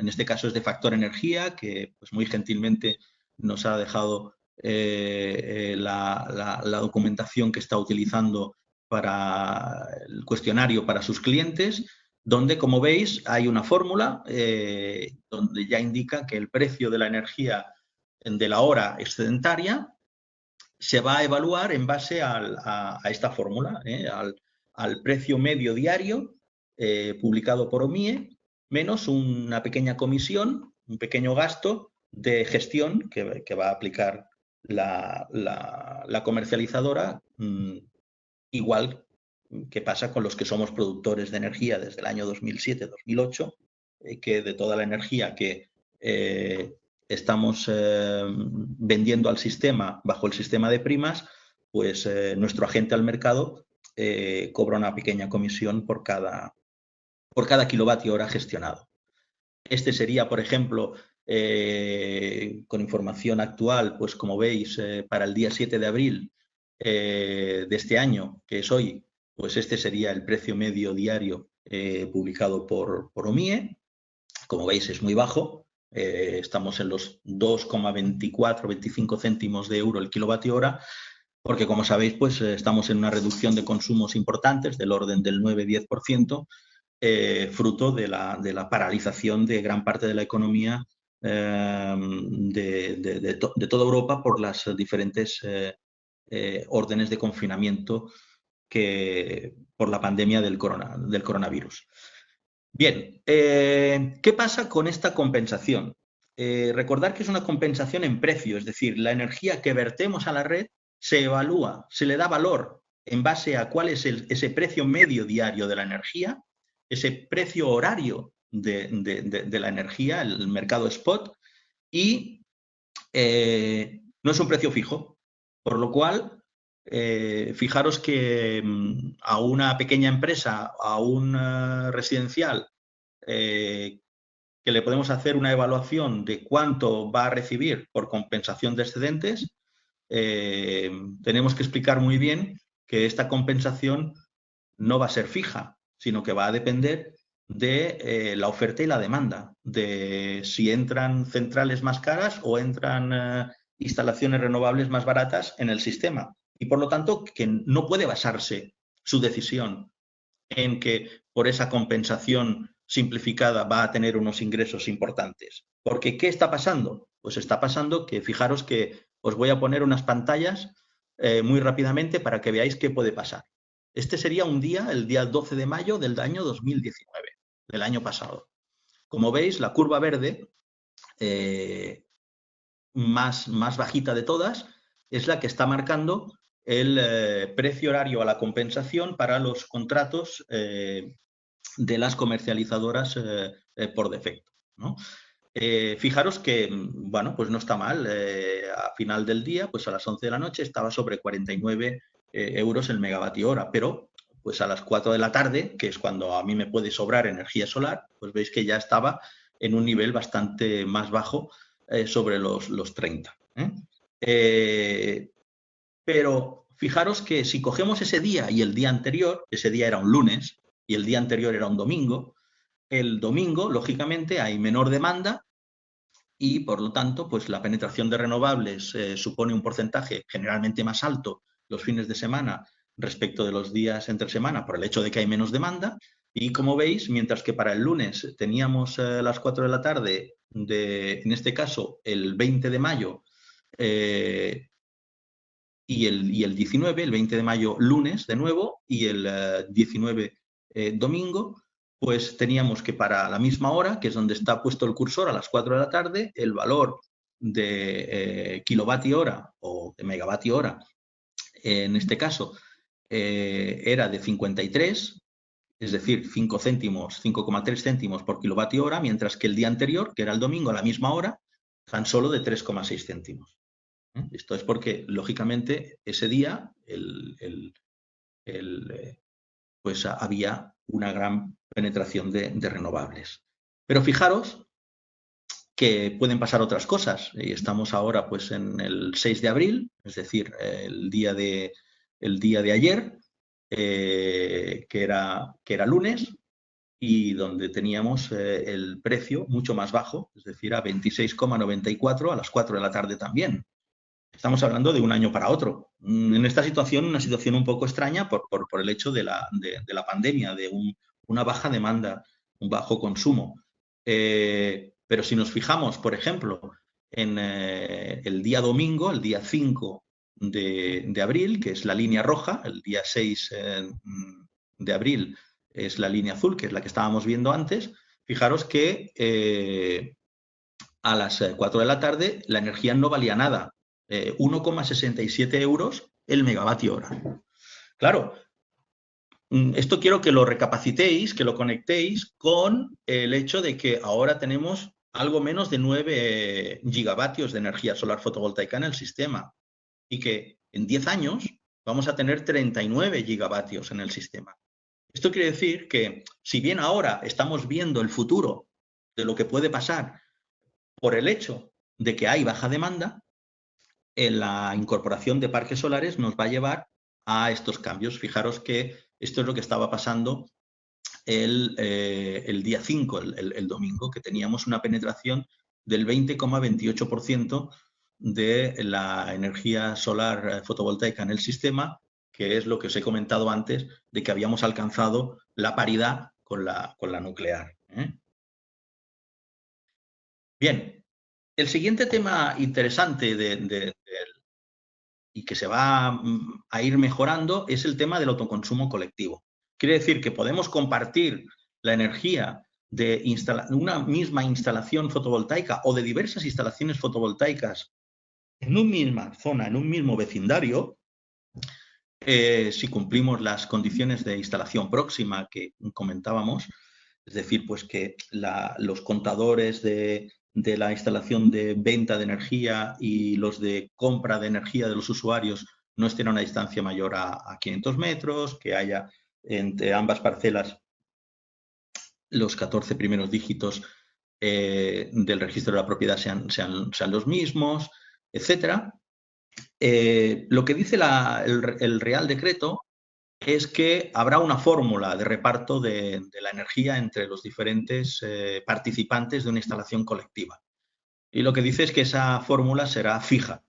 este caso es de Factor Energía, que pues muy gentilmente nos ha dejado la documentación que está utilizando para el cuestionario para sus clientes, donde, como veis, hay una fórmula donde ya indica que el precio de la energía de la hora excedentaria se va a evaluar en base a esta fórmula, al precio medio diario publicado por OMIE, menos una pequeña comisión, un pequeño gasto de gestión que va a aplicar la comercializadora, igual que pasa con los que somos productores de energía desde el año 2007-2008, que de toda la energía que estamos vendiendo al sistema bajo el sistema de primas, pues nuestro agente al mercado cobra una pequeña comisión por cada kilovatio hora gestionado. Este sería, por ejemplo, con información actual, pues como veis, para el día 7 de abril de este año, que es hoy, pues este sería el precio medio diario publicado por OMIE. Como veis, es muy bajo. Estamos en los 2,24-25 céntimos de euro el kilovatio hora, porque, como sabéis, pues estamos en una reducción de consumos importantes del orden del 9-10%, fruto de la paralización de gran parte de la economía de toda Europa por las diferentes órdenes de confinamiento por la pandemia del coronavirus. Bien, ¿qué pasa con esta compensación? Recordar que es una compensación en precio, es decir, la energía que vertemos a la red se evalúa, se le da valor en base a cuál es ese precio medio diario de la energía, ese precio horario de la energía, el mercado spot, y no es un precio fijo, por lo cual fijaros que a una pequeña empresa, a un residencial, que le podemos hacer una evaluación de cuánto va a recibir por compensación de excedentes, tenemos que explicar muy bien que esta compensación no va a ser fija, sino que va a depender de la oferta y la demanda, de si entran centrales más caras o entran instalaciones renovables más baratas en el sistema. Y por lo tanto, que no puede basarse su decisión en que por esa compensación simplificada va a tener unos ingresos importantes. Porque, ¿qué está pasando? Pues está pasando que, fijaros que os voy a poner unas pantallas muy rápidamente para que veáis qué puede pasar. Este sería un día, el día 12 de mayo del año 2019, del año pasado. Como veis, la curva verde, más bajita de todas, es la que está marcando el precio horario a la compensación para los contratos de las comercializadoras por defecto, ¿no? Fijaros que, bueno, pues no está mal. A final del día, pues a las 11 de la noche estaba sobre 49 euros el megavatio hora, pero pues a las 4 de la tarde, que es cuando a mí me puede sobrar energía solar, pues veis que ya estaba en un nivel bastante más bajo, sobre los 30. Pero fijaros que si cogemos ese día y el día anterior, ese día era un lunes y el día anterior era un domingo, el domingo, lógicamente, hay menor demanda y, por lo tanto, pues la penetración de renovables supone un porcentaje generalmente más alto los fines de semana respecto de los días entre semana por el hecho de que hay menos demanda. Y como veis, mientras que para el lunes teníamos las 4 de la tarde, en este caso, el 20 de mayo, y el 19, el 20 de mayo lunes de nuevo, y el 19 domingo, pues teníamos que para la misma hora, que es donde está puesto el cursor a las 4 de la tarde, el valor de kilovatio hora o de megavatio hora, en este caso, era de 53, es decir, 5 céntimos, 5,3 céntimos por kilovatio hora, mientras que el día anterior, que era el domingo a la misma hora, tan solo de 3,6 céntimos. Esto es porque, lógicamente, ese día pues había una gran penetración de renovables. Pero fijaros que pueden pasar otras cosas. Y estamos ahora pues, en el 6 de abril, es decir, el día de ayer, que era lunes, y donde teníamos el precio mucho más bajo, es decir, a 26,94 a las 4 de la tarde también. Estamos hablando de un año para otro. En esta situación, una situación un poco extraña por el hecho de la pandemia, de una baja demanda, un bajo consumo. Pero si nos fijamos, por ejemplo, en el día domingo, el día 5 de abril, que es la línea roja, el día 6 de abril es la línea azul, que es la que estábamos viendo antes, fijaros que a las 4 de la tarde la energía no valía nada. 1,67 euros el megavatio hora. Claro, esto quiero que lo recapacitéis, que lo conectéis con el hecho de que ahora tenemos algo menos de 9 gigavatios de energía solar fotovoltaica en el sistema y que en 10 años vamos a tener 39 gigavatios en el sistema. Esto quiere decir que, si bien ahora estamos viendo el futuro de lo que puede pasar por el hecho de que hay baja demanda, la incorporación de parques solares nos va a llevar a estos cambios. Fijaros que esto es lo que estaba pasando el día 5, el domingo, que teníamos una penetración del 20,28% de la energía solar fotovoltaica en el sistema, que es lo que os he comentado antes, de que habíamos alcanzado la paridad con la nuclear. Bien, el siguiente tema interesante y que se va a ir mejorando es el tema del autoconsumo colectivo. Quiere decir que podemos compartir la energía de una misma instalación fotovoltaica o de diversas instalaciones fotovoltaicas en una misma zona, en un mismo vecindario, si cumplimos las condiciones de instalación próxima que comentábamos, es decir, pues que los contadores de la instalación de venta de energía y los de compra de energía de los usuarios no estén a una distancia mayor a 500 metros, que haya entre ambas parcelas los 14 primeros dígitos del registro de la propiedad sean los mismos, etcétera. Lo que dice el Real Decreto es que habrá una fórmula de reparto de la energía entre los diferentes participantes de una instalación colectiva. Y lo que dice es que esa fórmula será fija.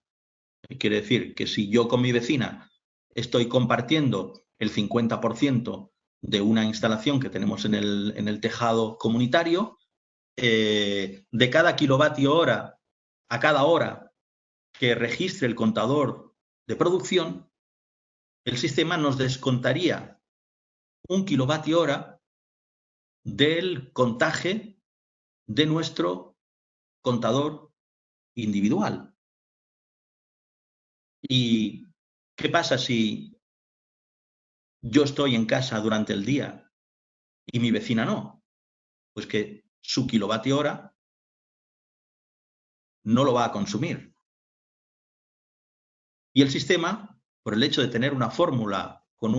Quiere decir que si yo con mi vecina estoy compartiendo el 50% de una instalación que tenemos en el tejado comunitario, de cada kilovatio hora a cada hora que registre el contador de producción, el sistema nos descontaría 1 kilovatio hora del contaje de nuestro contador individual. ¿Y qué pasa si yo estoy en casa durante el día y mi vecina no? Pues que su kilovatio hora no lo va a consumir. Y el sistema, por el hecho de tener una fórmula con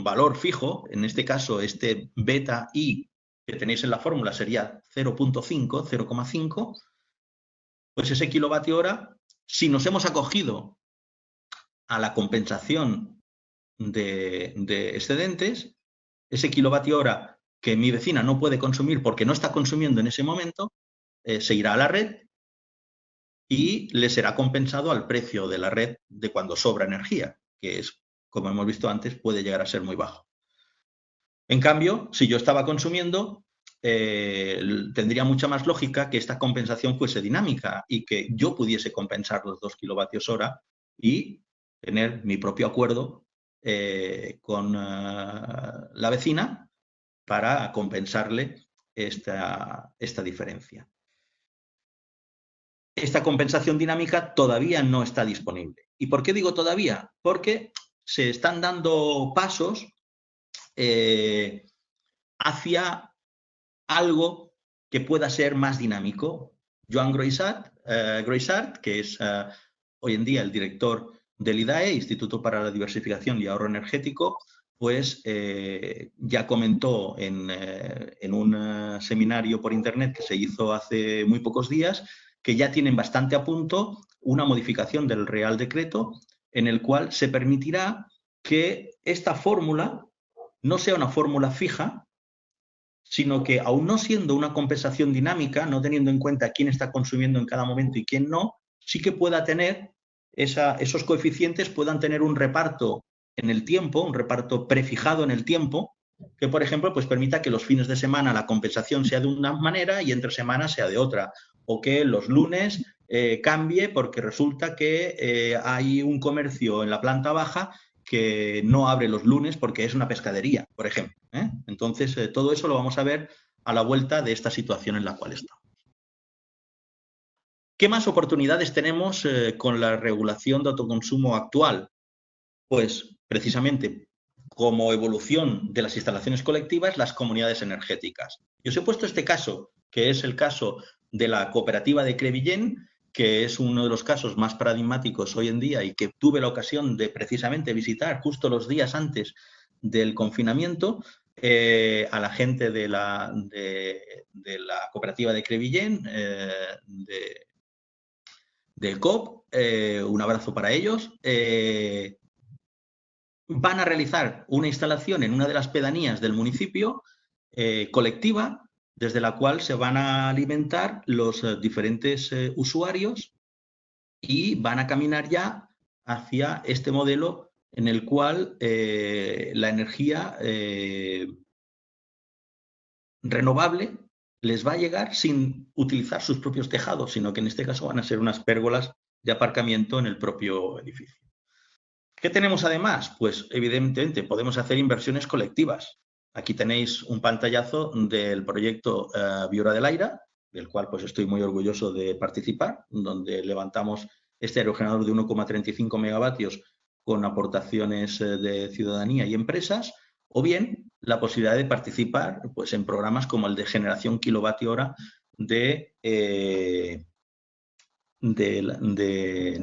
valor fijo, en este caso este beta I que tenéis en la fórmula sería 0.5, 0,5, pues ese kilovatio hora, si nos hemos acogido a la compensación de excedentes, ese kilovatio hora que mi vecina no puede consumir porque no está consumiendo en ese momento, se irá a la red y le será compensado al precio de la red de cuando sobra energía, que es, como hemos visto antes, puede llegar a ser muy bajo. En cambio, si yo estaba consumiendo, tendría mucha más lógica que esta compensación fuese dinámica y que yo pudiese compensar los 2 kilovatios hora y tener mi propio acuerdo con la vecina para compensarle esta diferencia. Esta compensación dinámica todavía no está disponible. ¿Y por qué digo todavía? Porque se están dando pasos hacia algo que pueda ser más dinámico. Joan Groissart, que es hoy en día el director del IDAE, Instituto para la Diversificación y Ahorro Energético, pues ya comentó en un seminario por internet que se hizo hace muy pocos días que ya tienen bastante a punto una modificación del Real Decreto en el cual se permitirá que esta fórmula no sea una fórmula fija, sino que aún no siendo una compensación dinámica, no teniendo en cuenta quién está consumiendo en cada momento y quién no, sí que pueda tener esos coeficientes puedan tener un reparto en el tiempo, un reparto prefijado en el tiempo, que por ejemplo pues permita que los fines de semana la compensación sea de una manera y entre semanas sea de otra, o que los lunes cambie porque resulta que hay un comercio en la planta baja que no abre los lunes porque es una pescadería, por ejemplo. Entonces, todo eso lo vamos a ver a la vuelta de esta situación en la cual estamos. ¿Qué más oportunidades tenemos con la regulación de autoconsumo actual? Pues, precisamente, como evolución de las instalaciones colectivas, las comunidades energéticas. Yo os he puesto este caso, que es el caso de la cooperativa de Crevillent, que es uno de los casos más paradigmáticos hoy en día y que tuve la ocasión de precisamente visitar justo los días antes del confinamiento a la gente de la cooperativa de Crevillent, del COP, un abrazo para ellos. Van a realizar una instalación en una de las pedanías del municipio colectiva, desde la cual se van a alimentar los diferentes usuarios y van a caminar ya hacia este modelo en el cual la energía renovable les va a llegar sin utilizar sus propios tejados, sino que en este caso van a ser unas pérgolas de aparcamiento en el propio edificio. ¿Qué tenemos además? Pues evidentemente podemos hacer inversiones colectivas. Aquí tenéis un pantallazo del proyecto Viura del Aire, del cual pues estoy muy orgulloso de participar, donde levantamos este aerogenerador de 1,35 megavatios con aportaciones de ciudadanía y empresas, o bien la posibilidad de participar pues, en programas como el de generación kilovatio hora en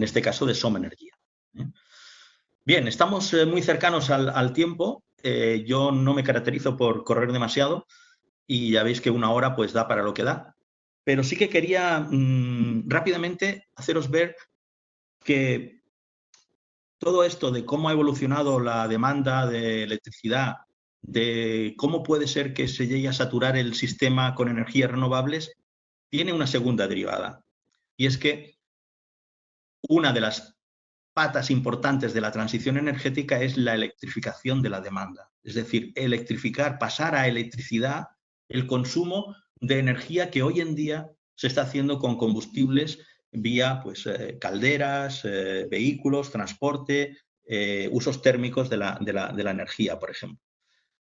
este caso, de Som Energia. Bien, estamos muy cercanos al tiempo. Yo no me caracterizo por correr demasiado y ya veis que una hora pues da para lo que da. Pero sí que quería rápidamente haceros ver que todo esto de cómo ha evolucionado la demanda de electricidad, de cómo puede ser que se llegue a saturar el sistema con energías renovables, tiene una segunda derivada. Y es que una de las patas importantes de la transición energética es la electrificación de la demanda. Es decir, electrificar, pasar a electricidad el consumo de energía que hoy en día se está haciendo con combustibles vía pues, calderas, vehículos, transporte, usos térmicos de la energía, por ejemplo.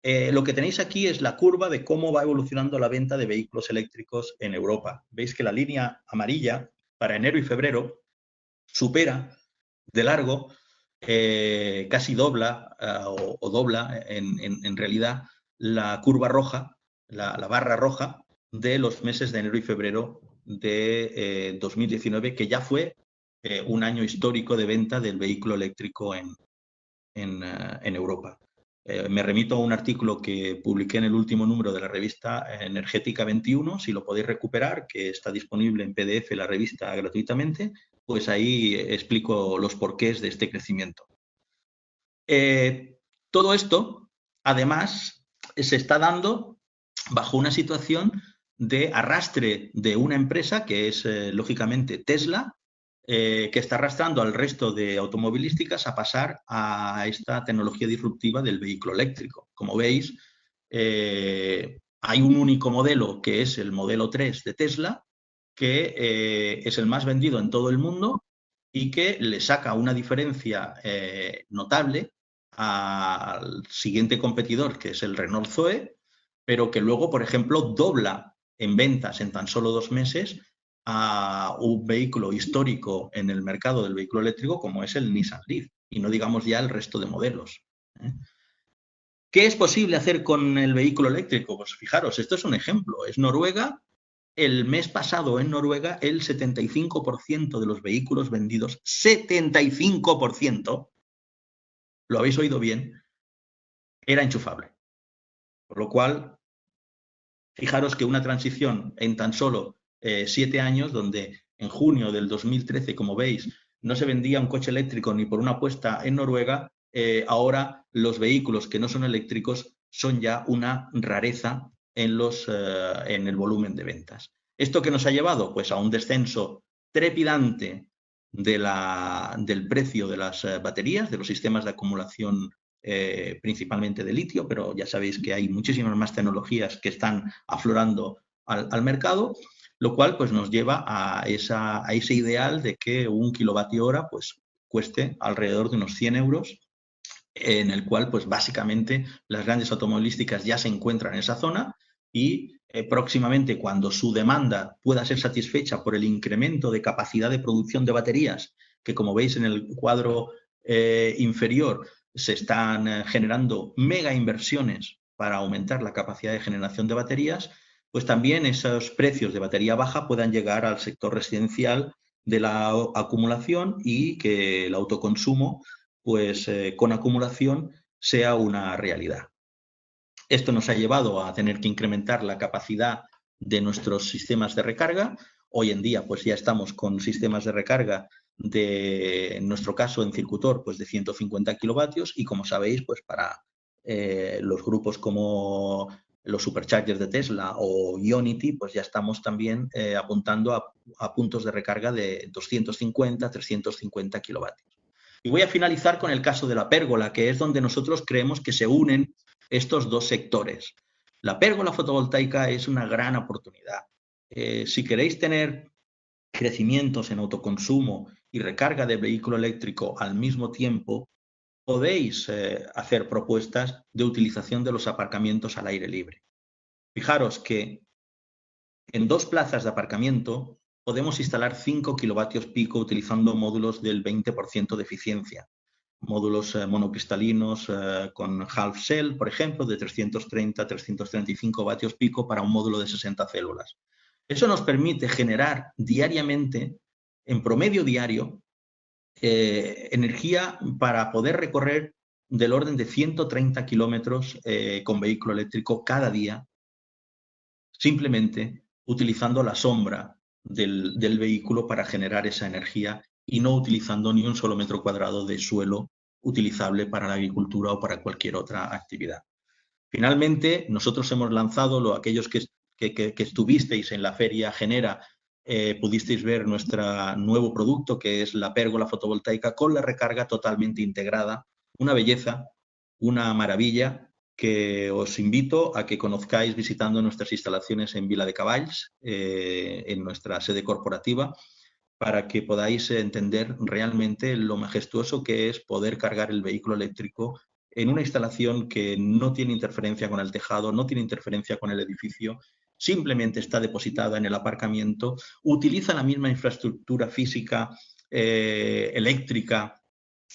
Lo que tenéis aquí es la curva de cómo va evolucionando la venta de vehículos eléctricos en Europa. Veis que la línea amarilla para enero y febrero supera de largo, casi dobla o dobla en realidad la curva roja, la barra roja de los meses de enero y febrero de 2019, que ya fue un año histórico de venta del vehículo eléctrico en Europa. Me remito a un artículo que publiqué en el último número de la revista Energética 21, si lo podéis recuperar, que está disponible en PDF la revista gratuitamente, pues ahí explico los porqués de este crecimiento. Todo esto, además, se está dando bajo una situación de arrastre de una empresa que es, lógicamente, Tesla, que está arrastrando al resto de automovilísticas a pasar a esta tecnología disruptiva del vehículo eléctrico. Como veis, hay un único modelo, que es el modelo 3 de Tesla, que es el más vendido en todo el mundo y que le saca una diferencia notable al siguiente competidor, que es el Renault Zoe, pero que luego, por ejemplo, dobla en ventas en tan solo 2 meses a un vehículo histórico en el mercado del vehículo eléctrico como es el Nissan Leaf, y no digamos ya el resto de modelos. ¿Qué es posible hacer con el vehículo eléctrico? Pues fijaros, esto es un ejemplo, es Noruega. El mes pasado en Noruega el 75% de los vehículos vendidos, 75%, lo habéis oído bien, era enchufable. Por lo cual, fijaros que una transición en tan solo 7 años, donde en junio del 2013, como veis, no se vendía un coche eléctrico ni por una apuesta en Noruega, ahora los vehículos que no son eléctricos son ya una rareza en el volumen de ventas. ¿Esto qué nos ha llevado? Pues a un descenso trepidante del precio de las baterías, de los sistemas de acumulación principalmente de litio, pero ya sabéis que hay muchísimas más tecnologías que están aflorando al mercado, lo cual pues, nos lleva a ese ideal de que un kilovatio hora pues, cueste alrededor de unos 100 euros, en el cual pues, básicamente las grandes automovilísticas ya se encuentran en esa zona y próximamente, cuando su demanda pueda ser satisfecha por el incremento de capacidad de producción de baterías, que como veis en el cuadro inferior, se están generando mega inversiones para aumentar la capacidad de generación de baterías, pues también esos precios de batería baja puedan llegar al sector residencial de la acumulación y que el autoconsumo, pues con acumulación, sea una realidad. Esto nos ha llevado a tener que incrementar la capacidad de nuestros sistemas de recarga. Hoy en día, pues ya estamos con sistemas de recarga en nuestro caso, en Circutor, pues de 150 kilovatios y, como sabéis, pues para los grupos como los superchargers de Tesla o Ionity, pues ya estamos también apuntando a puntos de recarga de 250, 350 kilovatios. Y voy a finalizar con el caso de la pérgola, que es donde nosotros creemos que se unen estos dos sectores. La pérgola fotovoltaica es una gran oportunidad. Si queréis tener crecimientos en autoconsumo y recarga de vehículo eléctrico al mismo tiempo, podéis hacer propuestas de utilización de los aparcamientos al aire libre. Fijaros que en 2 plazas de aparcamiento podemos instalar 5 kilovatios pico utilizando módulos del 20% de eficiencia. Módulos monocristalinos con half cell, por ejemplo, de 330-335 vatios pico para un módulo de 60 células. Eso nos permite generar diariamente, en promedio diario, energía para poder recorrer del orden de 130 kilómetros con vehículo eléctrico cada día, simplemente utilizando la sombra del vehículo para generar esa energía y no utilizando ni un solo metro cuadrado de suelo utilizable para la agricultura o para cualquier otra actividad. Finalmente, nosotros hemos lanzado, aquellos que estuvisteis en la feria Genera, pudisteis ver nuestro nuevo producto, que es la pérgola fotovoltaica con la recarga totalmente integrada. Una belleza, una maravilla, que os invito a que conozcáis visitando nuestras instalaciones en Vila de Cavalls, en nuestra sede corporativa, para que podáis entender realmente lo majestuoso que es poder cargar el vehículo eléctrico en una instalación que no tiene interferencia con el tejado, no tiene interferencia con el edificio, simplemente está depositada en el aparcamiento, utiliza la misma infraestructura física, eléctrica,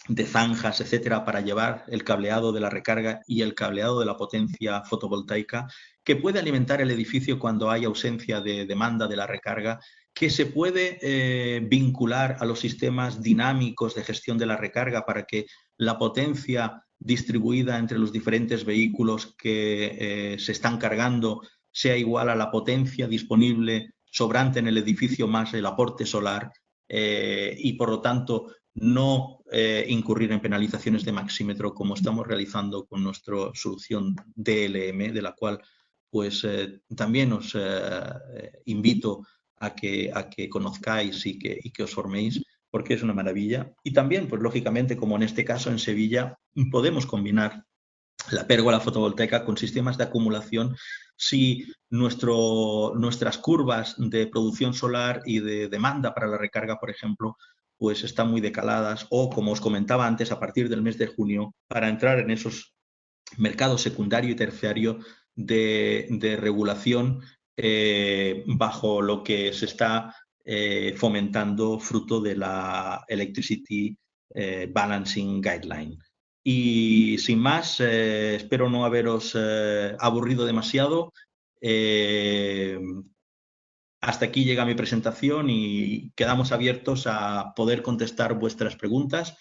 de zanjas, etcétera, para llevar el cableado de la recarga y el cableado de la potencia fotovoltaica, que puede alimentar el edificio cuando hay ausencia de demanda de la recarga, que se puede vincular a los sistemas dinámicos de gestión de la recarga para que la potencia distribuida entre los diferentes vehículos que se están cargando sea igual a la potencia disponible sobrante en el edificio más el aporte solar y, por lo tanto, no incurrir en penalizaciones de maxímetro como estamos realizando con nuestra solución DLM, de la cual pues también os invito a que conozcáis y que os forméis, porque es una maravilla. Y también, pues lógicamente, como en este caso en Sevilla, podemos combinar la pérgola fotovoltaica con sistemas de acumulación si nuestras curvas de producción solar y de demanda para la recarga, por ejemplo, pues están muy decaladas, o como os comentaba antes, a partir del mes de junio, para entrar en esos mercados secundario y terciario de regulación bajo lo que se está fomentando fruto de la Electricity Balancing Guideline. Y sin más, espero no haberos aburrido demasiado. Hasta aquí llega mi presentación y quedamos abiertos a poder contestar vuestras preguntas